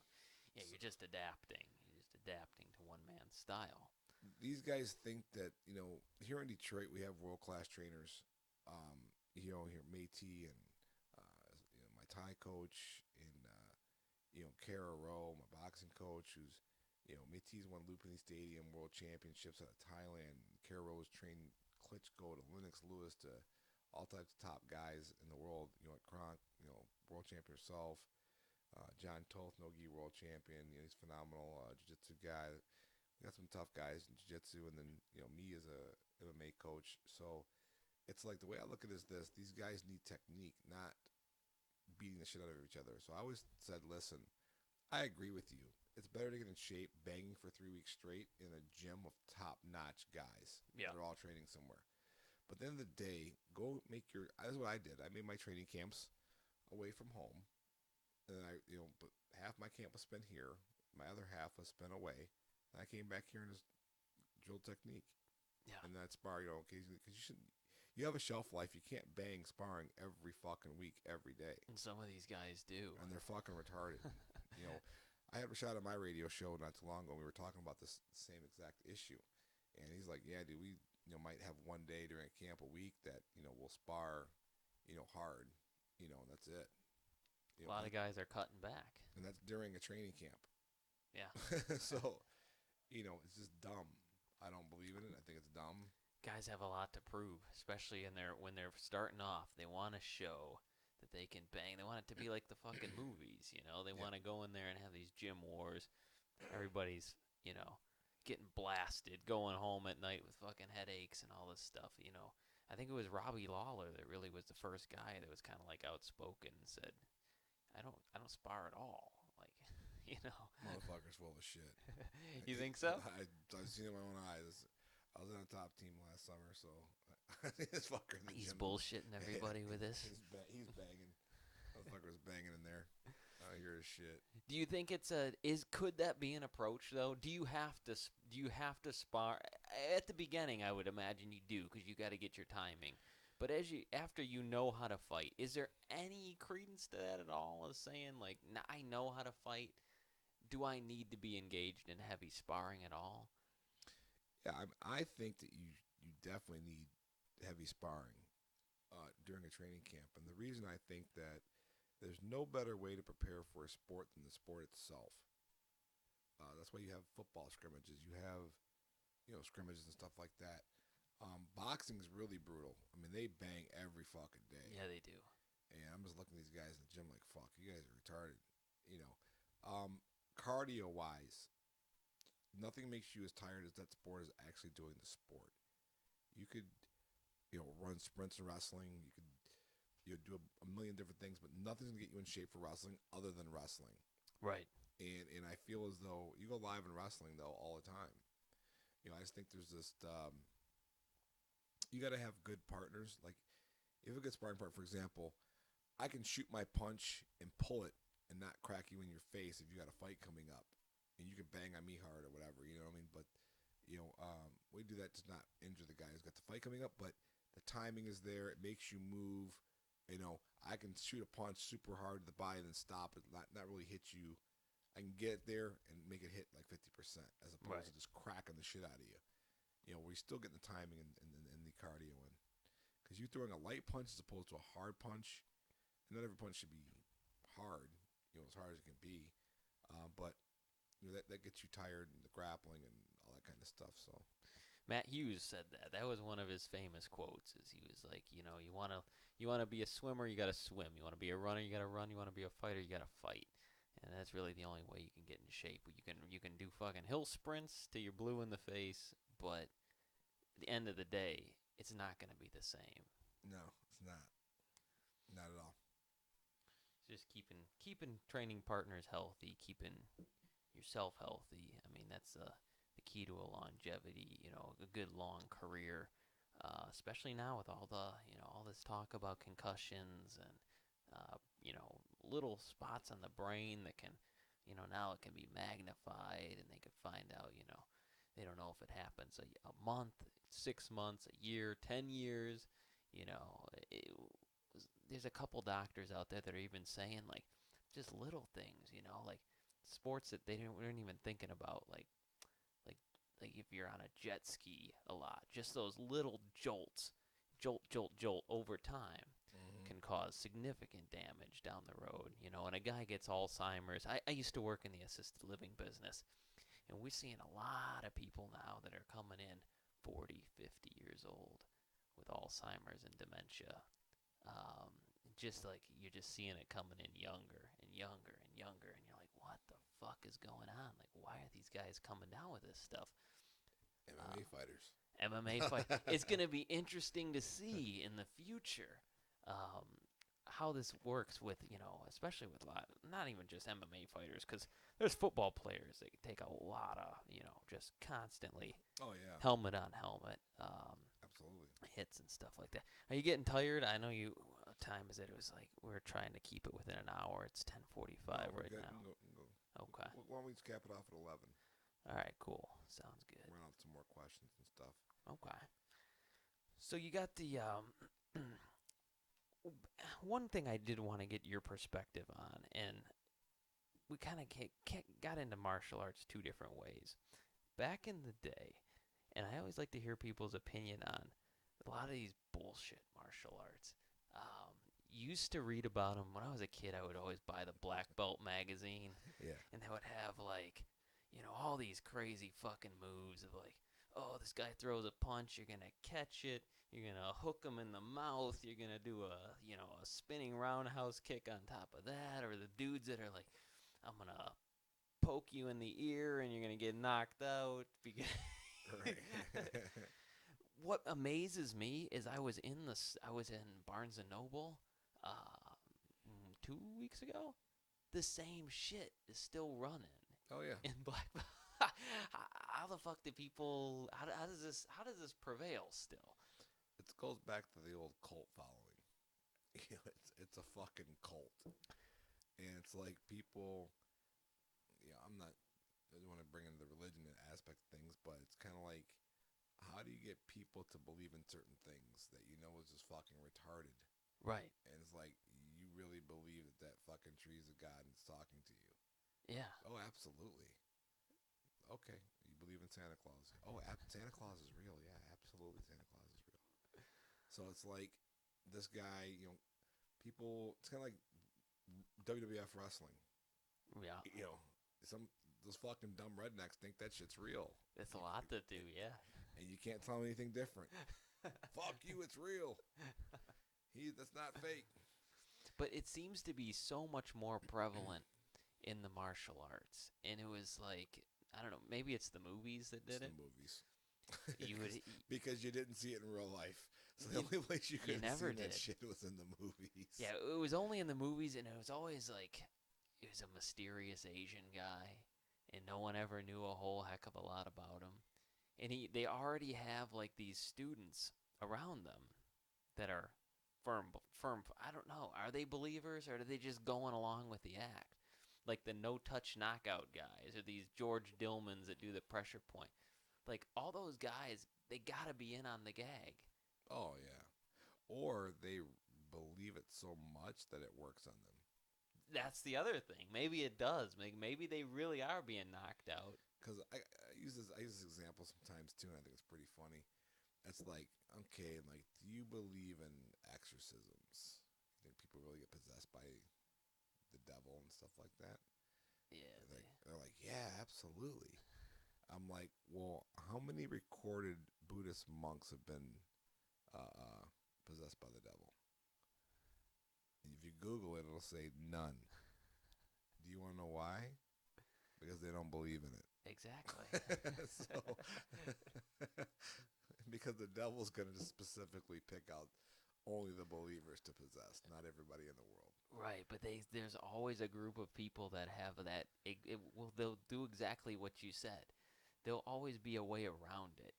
Yeah, you're just adapting. You're just adapting to one man's style. These guys think that here in Detroit we have world class trainers. Here Métis and my Thai coach and Kara Rowe, my boxing coach, who's Métis won Lupini Stadium World Championships out of Thailand. Kara Rowe's trained Klitschko to Lennox Lewis to all types of top guys in the world. At Kronk, world champion herself. John Toth, no-gi world champion. He's phenomenal jiu-jitsu guy. We got some tough guys in jiu-jitsu, and then me as a MMA coach. So it's like the way I look at it is this: these guys need technique, not beating the shit out of each other. So I always said, listen, I agree with you. It's better to get in shape banging for 3 weeks straight in a gym of top-notch guys Yeah. that are all training somewhere. But at the end of the day, go make your. That's what I did. I made my training camps away from home, and but half my camp was spent here. My other half was spent away. And I came back here and just drilled technique. Yeah. And that spar, occasionally, because you should. You have a shelf life. You can't bang sparring every fucking week, every day. And some of these guys do. And they're fucking retarded. I had Rashad on my radio show not too long ago. We were talking about this same exact issue. And he's like, yeah, dude, we might have one day during a camp a week that, we'll spar, hard, and that's it. A lot of guys are cutting back. And that's during a training camp. Yeah. So, it's just dumb. I don't believe in it. I think it's dumb. Guys have a lot to prove, especially when they're starting off. They want to show that they can bang. They want it to be like the fucking movies, They want to go in there and have these gym wars. Everybody's, getting blasted, going home at night with fucking headaches and all this stuff, I think it was Robbie Lawler that really was the first guy that was kind of like outspoken and said, I don't spar at all. Like, Motherfucker's full of shit. You think so? I've seen it with my own eyes. I was on a top team last summer, so this fucker in the He's gym. bullshitting everybody with this. He's banging. Motherfucker's banging in there. I hear his shit. Do you think could that be an approach though? Do you have to spar at the beginning? I would imagine you do because you got to get your timing. But after you know how to fight, is there any credence to that at all? As saying like, I know how to fight. Do I need to be engaged in heavy sparring at all? Yeah, I think that you definitely need heavy sparring during a training camp, and the reason I think that there's no better way to prepare for a sport than the sport itself. That's why you have football scrimmages. You have scrimmages and stuff like that. Boxing's really brutal. I mean, they bang every fucking day. Yeah, they do. And I'm just looking at these guys in the gym like, fuck, you guys are retarded. Cardio wise, nothing makes you as tired as that sport is actually doing the sport. You could, run sprints in wrestling. You could, do a million different things, but nothing's gonna get you in shape for wrestling other than wrestling. Right. And I feel as though you go live in wrestling though all the time, I just think there's this. You got to have good partners. Like if a good sparring partner, for example, I can shoot my punch and pull it and not crack you in your face if you got a fight coming up, and you can bang on me hard or whatever. You know what I mean? But we do that to not injure the guy who's got the fight coming up. But the timing is there. It makes you move. I can shoot a punch super hard to the body and then stop it, not really hit you. I can get it there and make it hit like 50% as opposed Right. to just cracking the shit out of you. We're still getting the timing and the cardio in. Because you throwing a light punch as opposed to a hard punch, and not every punch should be hard, as hard as it can be. But that gets you tired and the grappling and all that kind of stuff. So Matt Hughes said that. That was one of his famous quotes. Is he was like, you wanna be a swimmer, you gotta swim. You wanna be a runner, you gotta run. You wanna be a fighter, you gotta fight. And that's really the only way you can get in shape. You can do fucking hill sprints till you're blue in the face, but at the end of the day, it's not gonna be the same. no, it's not at all. Just keeping training partners healthy, keeping yourself healthy. I mean, that's the key to a longevity. A good long career. Especially now with all this talk about concussions and little spots on the brain that can, now it can be magnified and they can find out, they don't know if it happens a month, 6 months, a year, 10 years. You know, it, there's a couple doctors out there that are even saying like just little things, like sports that they weren't even thinking about, like like if you're on a jet ski a lot, just those little jolts, jolt over time Mm-hmm. can cause significant damage down the road. And a guy gets Alzheimer's. I used to work in the assisted living business, and we're seeing a lot of people now that are coming in 40, 50 years old with Alzheimer's and dementia. Um, just like you're just seeing it coming in younger and younger and younger, and you're like, what the fuck is going on? Like, why are these guys coming down with this stuff? MMA fighters. MMA fight. It's going to be interesting to see in the future um, how this works with, especially with not even just MMA fighters, because there's football players that take a lot of, just constantly Oh yeah, helmet on helmet absolutely. hits and stuff like that. Are you getting tired? I know you. What time is it? It was like we're trying to keep it within an hour. It's 10:45 No, we're right good. now. Go. Okay. Why don't we just cap it off at 11? All right. Cool. Sounds good. Run off some more questions and stuff. Okay. So you got the one thing I did want to get your perspective on, and we kind of got into martial arts two different ways. Back in the day, and I always like to hear people's opinion on a lot of these bullshit martial arts. Used to read about them when I was a kid. I would always buy the Black Belt magazine, Yeah. and they would have like, all these crazy fucking moves of like, oh, this guy throws a punch, you're gonna catch it, you're gonna hook him in the mouth, you're gonna do a spinning roundhouse kick on top of that, or the dudes that are like, I'm gonna poke you in the ear and you're gonna get knocked out because Right. what amazes me is I was in Barnes and Noble 2 weeks ago. The same shit is still running Oh yeah. in Black. How the fuck do people? How does this prevail still? It goes back to the old cult following. It's a fucking cult, and it's like people. I'm not. I don't want to bring in the religion aspect of things, but it's kind of like, how do you get people to believe in certain things that is just fucking retarded? Right. And it's like, you really believe that fucking tree is a god and it's talking to you? Yeah. Oh, absolutely. Okay, you believe in Santa Claus? Oh, Santa Claus is real. Yeah, absolutely, Santa Claus is real. So it's like this guy, people. It's kind of like WWF wrestling. Yeah. Some those fucking dumb rednecks think that shit's real, It's a lot to do. Yeah. and you can't tell them anything different. Fuck you, it's real. That's not fake. But it seems to be so much more prevalent in the martial arts, and it was like, I don't know, maybe it's the movies that It's did the it. movies. You would because you didn't see it in real life. So the You- only place you could never see that did. shit was in the movies. Yeah, it was only in the movies, and it was always like it was a mysterious Asian guy, and no one ever knew a whole heck of a lot about him. and they already have like these students around them that are firm. I don't know. Are they believers or are they just going along with the act? Like the no touch knockout guys or these George Dillmans that do the pressure point. Like all those guys, they gotta be in on the gag. Oh yeah. Or they believe it so much that it works on them. That's the other thing. Maybe it does. Maybe they really are being knocked out. Because I use this example sometimes too, and I think it's pretty funny. It's like, okay, like, do you believe in exorcisms? You think people really get possessed by the devil and stuff like that? Yeah, They're like, yeah, absolutely. I'm like, well, how many recorded Buddhist monks have been possessed by the devil? And if you Google it, it'll say none. Do you want to know why? Because they don't believe in it. exactly. So, because the devil's going to specifically pick out only the believers to possess, not everybody in the world. Right, but there's always a group of people that have that. Well, they'll do exactly what you said. There'll always be a way around it.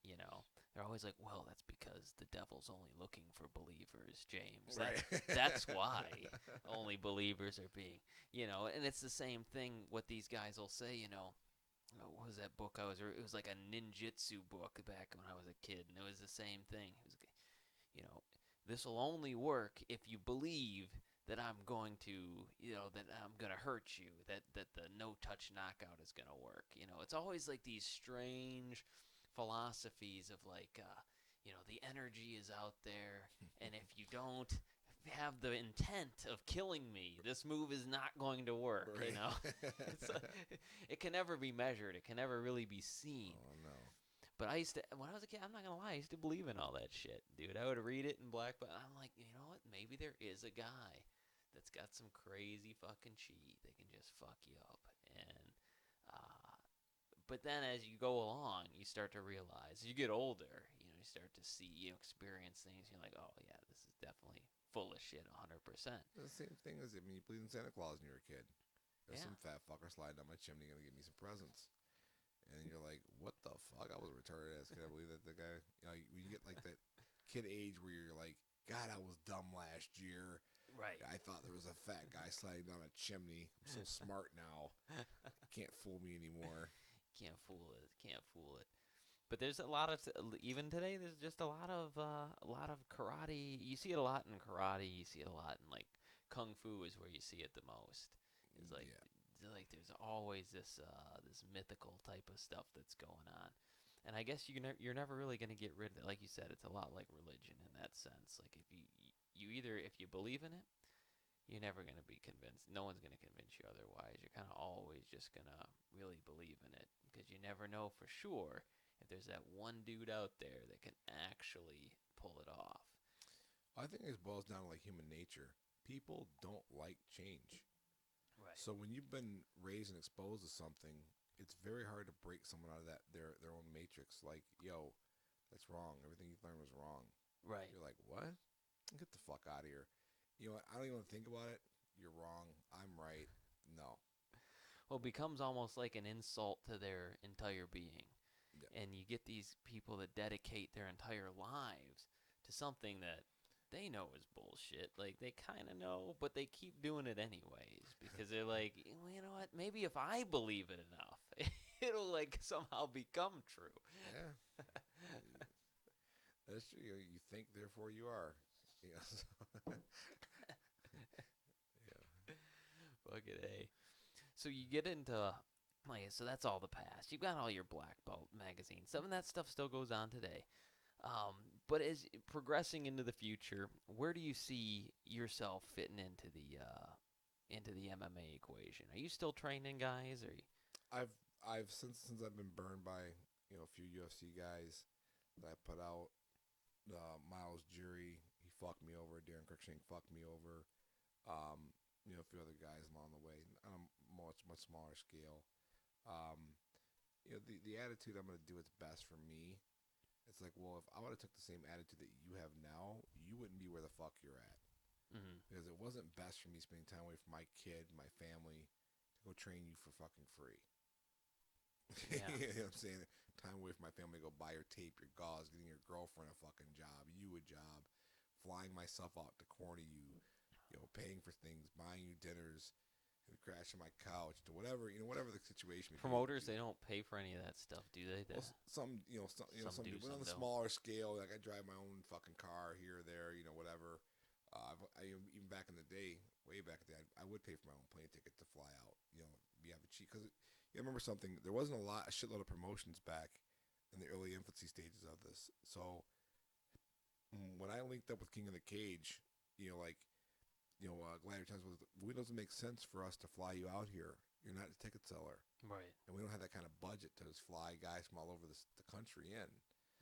They're always like, well, that's because the devil's only looking for believers, James. Right. That's why only believers are being. And it's the same thing. What these guys will say. What was that book I was? It was like a ninjutsu book back when I was a kid, and it was the same thing. It was, you know, this will only work if you believe that I'm going to, that I'm going to hurt you, that the no touch knockout is going to work. It's always like these strange philosophies of like, the energy is out there, and if you don't have the intent of killing me, this move is not going to work. Right. It's it can never be measured. It can never really be seen. Oh no. But I used to, when I was a kid, I'm not gonna lie, I used to believe in all that shit, dude. I would read it in black, but I'm like, you know what? Maybe there is a guy that's got some crazy fucking cheat that can just fuck you up. And, but then as you go along, you start to realize, you get older, you start to see, experience things. You're like, oh yeah, this is definitely full of shit, 100%. The same thing as, you believe in Santa Claus when you're a kid. There's Yeah. some fat fucker sliding down my chimney gonna give me some presents. And you're like, what the fuck? I was a retarded ass kid. I believe that the guy, when you get like that kid age where you're like, God, I was dumb last year. Right. I thought there was a fat guy sliding down a chimney. I'm so smart now. Can't fool me anymore. Can't fool it. Can't fool it. But there's a lot of even today. There's just a lot of karate. You see it a lot in karate. You see it a lot in like kung fu is where you see it the most. It's Yeah. like there's always this mythical type of stuff that's going on. And I guess you're never really gonna get rid of it. Like you said, it's a lot like religion in that sense. Like if you either if you believe in it, you're never going to be convinced. No one's going to convince you otherwise. You're kind of always just going to really believe in it because you never know for sure if there's that one dude out there that can actually pull it off. I think it boils down to like human nature. People don't like change. Right. So when you've been raised and exposed to something, it's very hard to break someone out of their own matrix. Like, yo, that's wrong. Everything you learned was wrong. Right. You're like, what? Get the fuck out of here. You know what? I don't even think about it. You're wrong. I'm right. No. Well, it becomes almost like an insult to their entire being. Yeah. And you get these people that dedicate their entire lives to something that they know is bullshit. Like they kind of know, but they keep doing it anyways because they're like, well, you know what? Maybe if I believe it enough, it'll like somehow become true. Yeah. That's true. You think, therefore you are. Yes. Yeah. Fucking A. So you get into like so that's all the past. You've got all your black belt magazines. Some of that stuff still goes on today. Um, but as progressing into the future, where do you see yourself fitting into the MMA equation? Are you still training guys, or I've since I've been burned by a few UFC guys that I put out. Miles Jury, he fucked me over. Darren Cruikshank fucked me over. A few other guys along the way on a much smaller scale. Um, the attitude I'm gonna do what's best for me. It's like, well, if I would have took the same attitude that you have now, you wouldn't be where the fuck you're at. mm-hmm. Because it wasn't best for me spending time away from my kid, my family, to go train you for fucking free. Yeah, You know what I'm saying? time away from my family to go buy her tape, your gauze, getting your girlfriend a fucking job, you a job, flying myself out to corner you, paying for things, buying you dinners, and crashing my couch to whatever, whatever the situation. Promoters, they don't pay for any of that stuff, do they? Well, some, Some some do, do, but on some the don't. smaller scale, like I drive my own fucking car here or there, whatever. Even back in the day, way back in the day, I would pay for my own plane ticket to fly out. We have a cheap because you remember something. There wasn't a shitload of promotions back in the early infancy stages of this. So when I linked up with King of the Cage, like Gladiator Times was, it doesn't make sense for us to fly you out here. You're not a ticket seller, Right. and we don't have that kind of budget to just fly guys from all over the country in.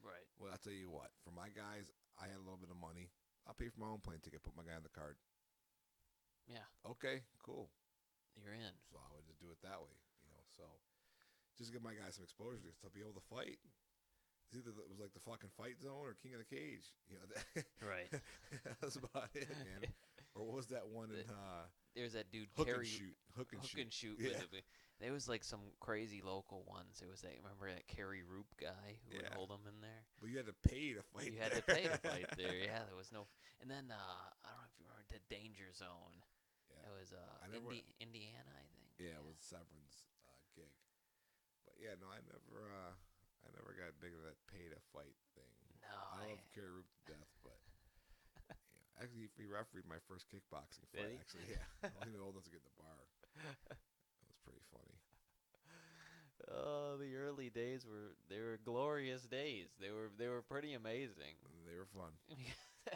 Right. Well, I'll tell you what. For my guys, I had a little bit of money. I'll pay for my own plane ticket. Put my guy on the card. Yeah. Okay, cool. You're in. So I would just do it that way. So just to give my guys some exposure to be able to fight. It was like the fucking Fight Zone or King of the Cage. Right. That's about it, man. Or what was that one in There's that dude Hook Kerry and Shoot? Hook and Hook Shoot. and Shoot. Yeah. There was like some crazy local ones. It was that, remember that Kerry Roop guy who would Yeah. hold him in there. But you had to pay to fight. You had to pay to fight there. Yeah, there was no. And then I don't know if you remember the Danger Zone. Yeah. It was Indiana, I think. Yeah, it was Severin's gig. But yeah, no, I never got big of that pay to fight thing. No. I love Kerry Roop to death, but actually, he refereed my first kickboxing fight. Did he? Actually, yeah, I was the oldest to get in the bar. That was pretty funny. Oh, the early days they were glorious days. They were pretty amazing. They were fun.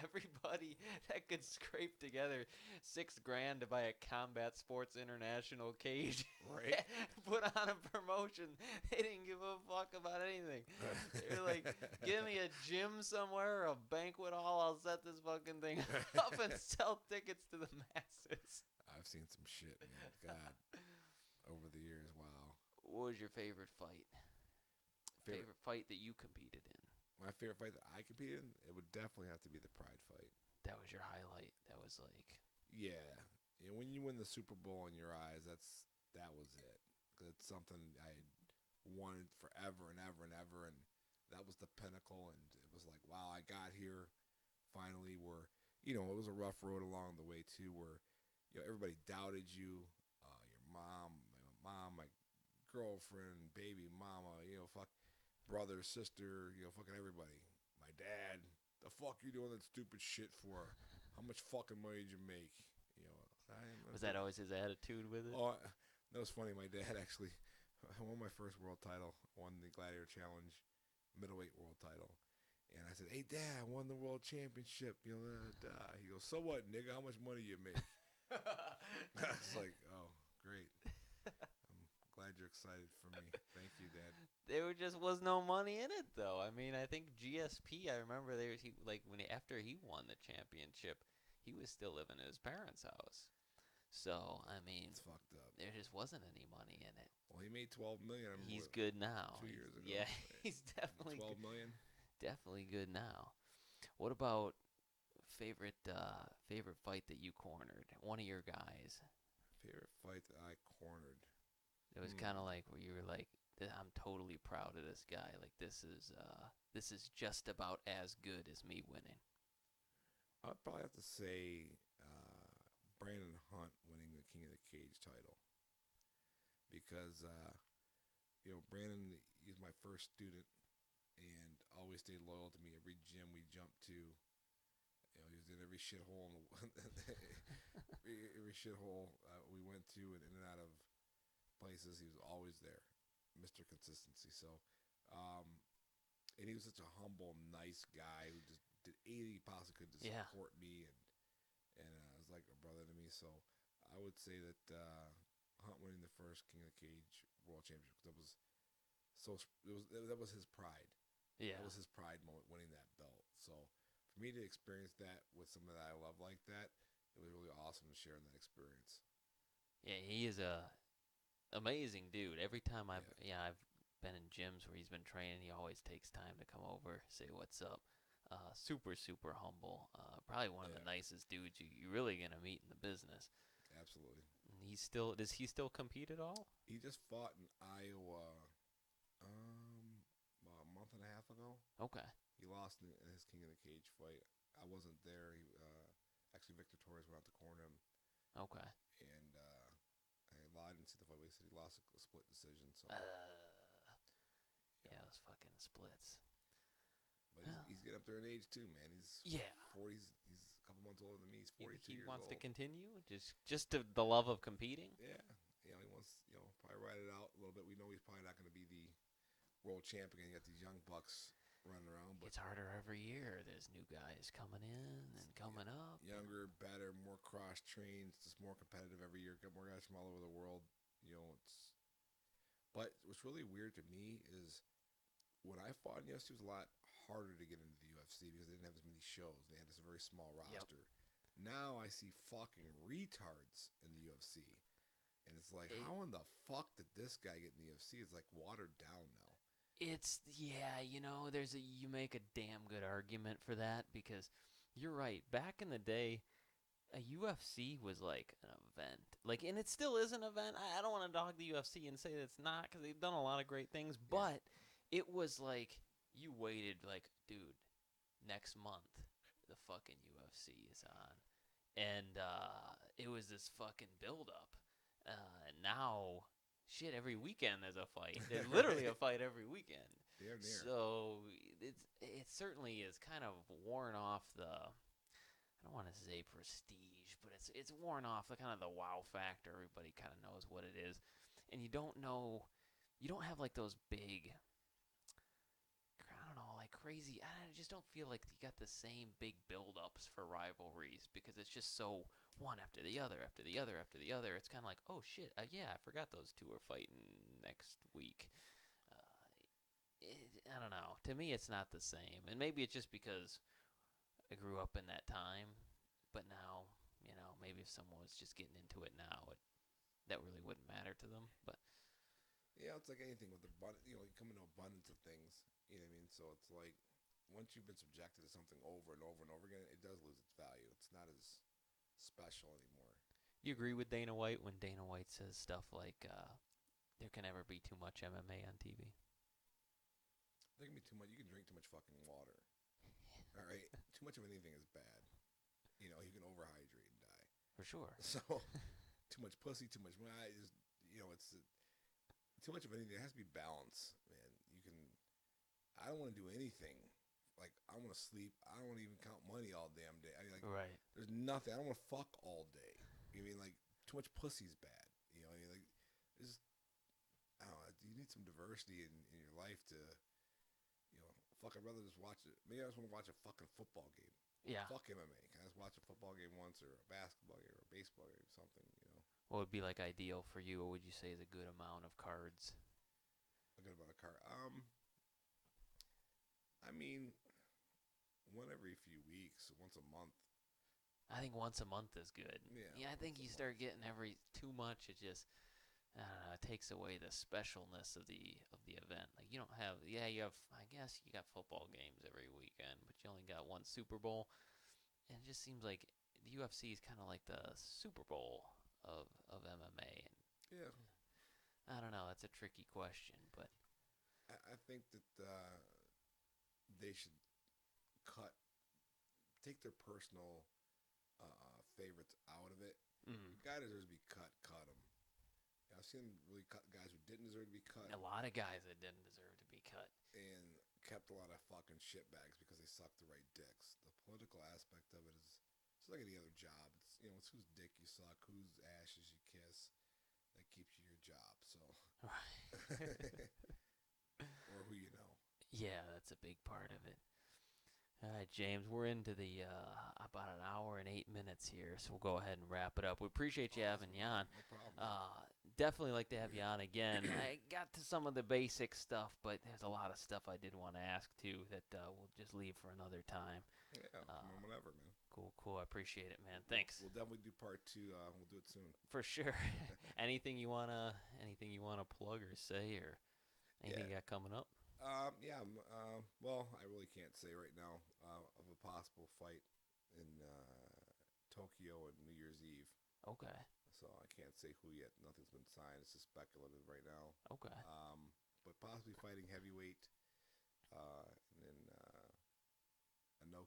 Everybody that could scrape together $6,000 to buy a Combat Sports International cage, Right. put on a promotion. They didn't give a fuck about anything. They were like, "Give me a gym somewhere or a banquet hall. I'll set this fucking thing up and sell tickets to the masses." I've seen some shit, man. God, over the years, wow. What was your favorite fight? Favorite fight that you competed in? My favorite fight that I competed in, it would definitely have to be the Pride fight. That was your highlight. That was like, Yeah, when you win the Super Bowl in your eyes, that was it. 'Cause it's something I had wanted forever and ever and ever, and that was the pinnacle. And it was like, wow, I got here finally. Where it was a rough road along the way too, where everybody doubted you, your mom, my girlfriend, baby mama, fuck brother, sister, fucking everybody. My dad, the fuck you doing that stupid shit for? How much fucking money did you make? was that always his attitude with it? Oh, that was funny. My dad actually won my first world title, won the Gladiator Challenge middleweight world title. And I said, "Hey, Dad, I won the world championship." He goes, "So what, nigga? How much money you make?" I was like, "Oh, great. I'm glad you're excited for me. Thank you, Dad." There just was no money in it, though. I mean, I think GSP. I remember after he won the championship, he was still living in his parents' house. So I mean, It's fucked up. there just wasn't any money in it. Well, he made 12 million. I remember He's good now. 2 years ago. Yeah, he's definitely 12 million. definitely good now. What about favorite fight that you cornered? One of your guys. Favorite fight that I cornered. It was kind of like where you were like, "I'm totally proud of this guy. Like this is just about as good as me winning." I'd probably have to say Brandon Hunt winning the King of the Cage title, because Brandon, he's my first student and always stayed loyal to me. Every gym we jumped to, he was in every shithole every shithole we went to and in and out of places. He was always there, Mr. Consistency. So, and he was such a humble, nice guy who just did anything he possibly could to support me, and was like a brother to me. So I would say that Hunt winning the first King of the Cage World Championship, that was that was his pride. Yeah, that was his pride moment, winning that belt. So for me to experience that with someone that I love like that, it was really awesome to share in that experience. Yeah, he is a amazing dude. Every time I've been in gyms where he's been training, he always takes time to come over, say what's up. Super humble. Probably one of the nicest dudes you're really gonna meet in the business. Absolutely. Does he still compete at all? He just fought in Iowa. Okay. He lost in his King of the Cage fight. I wasn't there. Actually, Victor Torres went out to corner him, Okay. and I didn't see the fight. But he said he lost a split decision. So Yeah, yeah, those fucking splits. but Well, he's getting up there in age too, man. He's yeah. 40. He's a couple months older than me. He's 42 He years wants to old. continue, just to the love of competing. Yeah, he wants probably ride it out a little bit. We know he's probably not going to be the world champion. You got these young bucks running around, but Gets harder every year. There's new guys coming in and coming up. younger, better, more cross trained, just more competitive every year. Got more guys from all over the world. It's. But what's really weird to me is when I fought in UFC, it was a lot harder to get into the UFC because they didn't have as many shows. They had this very small Yep. roster. Now I see fucking retards in the UFC. And it's like, It, how in the fuck did this guy get in the UFC? It's like watered down now. it's yeah, you make a damn good argument for that because you're right. Back in the day, a UFC was like an event. Like, and it still is an event. I don't want to dog the UFC and say that it's not because they've done a lot of great things, Yeah. but it was like you waited, like, dude, next month the fucking UFC is on, and it was this fucking build up. And now, shit, every weekend there's a fight. There's literally a fight every weekend. Damn near. So it certainly is kind of worn off the. I don't want to say prestige, but it's worn off the kind of the wow factor. Everybody kind of knows what it is, and you don't know. You don't have like those big. I don't know, like crazy. I just don't feel like you got the same big build-ups for rivalries because it's just so one after the other, after the other, after the other. It's kind of like, oh shit, yeah, I forgot those two are fighting next week. I don't know. To me, it's not the same, and maybe it's just because I grew up in that time. But now, maybe if someone was just getting into it now, that really wouldn't matter to them. But Yeah, it's like anything with abundance. You come into abundance of things. You know what I mean? So it's like once you've been subjected to something over and over and over again, it does lose its value. It's not as special anymore. you agree with Dana White when Dana White says stuff like, "There can never be too much MMA on TV." There can be too much. You can drink too much fucking water. All right, too much of anything is bad. You can overhydrate and die. For sure. So too much pussy, too much. It's too much of anything. There has to be balance, man. You can. I don't want to do anything. Like I want to sleep. I don't want to even count money all damn day. I mean, like, Right. there's nothing. I don't want to fuck all day. You know what I mean, like too much pussy's bad. What I mean, like, there's. I don't know. You need some diversity in your life to. Fuck. I'd rather just watch it. Maybe I just want to watch a fucking football game. Yeah. Fuck MMA. Can I just watch a football game once, or a basketball game, or a baseball game, or something? What would be like ideal for you? What would you say is a good amount of cards? A good amount of car. I mean, one every few weeks, once a month. I think once a month is good. Yeah, I think once a you month. start getting every too much. It just I don't know, it takes away the specialness of the event. Like you don't have, you have. I guess you got football games every weekend, but you only got one Super Bowl, and it just seems like the UFC is kind of like the Super Bowl of MMA. And Yeah, I don't know, that's a tricky question, but I think that they should cut, take their personal favorites out of it. mm, Guy deserves to be cut. Cut him. I've seen really cut guys who didn't deserve to be cut, a lot of guys that didn't deserve to be cut. and kept a lot of fucking shitbags because they sucked the right dicks. The political aspect of it is just like any other job. It's whose dick you suck, whose ashes you kiss, that keeps you your job. So, Right. or who you know. Yeah, that's a big part of it. All right, James, we're into the about an hour and 8 minutes here, so we'll go ahead and wrap it up. We appreciate you having Awesome, you man. on. No problem. Uh, Definitely like to have you on again. I got to some of the basic stuff, but there's a lot of stuff I did want to ask too that we'll just leave for another time. Yeah, whatever, man. Cool. I appreciate it, man. Thanks. We'll definitely do part two. We'll do it soon. For sure. anything you wanna plug or say or anything Yeah. you got coming up? Yeah. Well, I really can't say right now of a possible fight in Tokyo and New Year's Eve. Okay. So I can't say who yet. Nothing's been signed. It's just speculative right now. Okay. But possibly fighting heavyweight, and then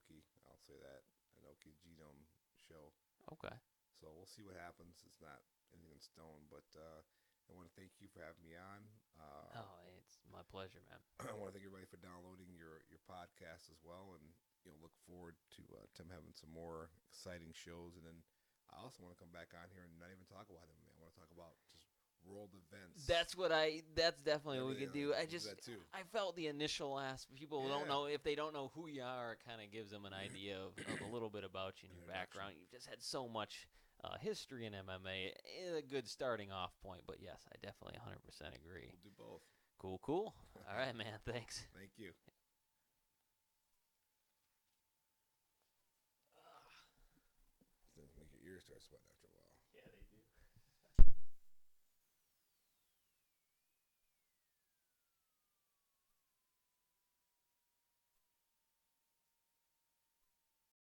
Inoki. I'll say that. Inoki Genome Show. Okay. So we'll see what happens. It's not anything in stone, but I want to thank you for having me on. Oh, it's my pleasure, man. I want to thank everybody for downloading your podcast as well, and look forward to Tim having some more exciting shows. And then I also want to come back on here and not even talk about MMA. I want to talk about just world events. That's definitely what we could do. We'll do that too. I felt the initial ask. People don't Yeah. know, if they don't know who you are, it kind of gives them an idea of a little bit about you and your Introduction. background. You've just had so much history in MMA. A good starting off point, but yes, I definitely 100% agree. We'll do both. Cool. All right, man. Thanks. Thank you. Make your ears start sweating after a while.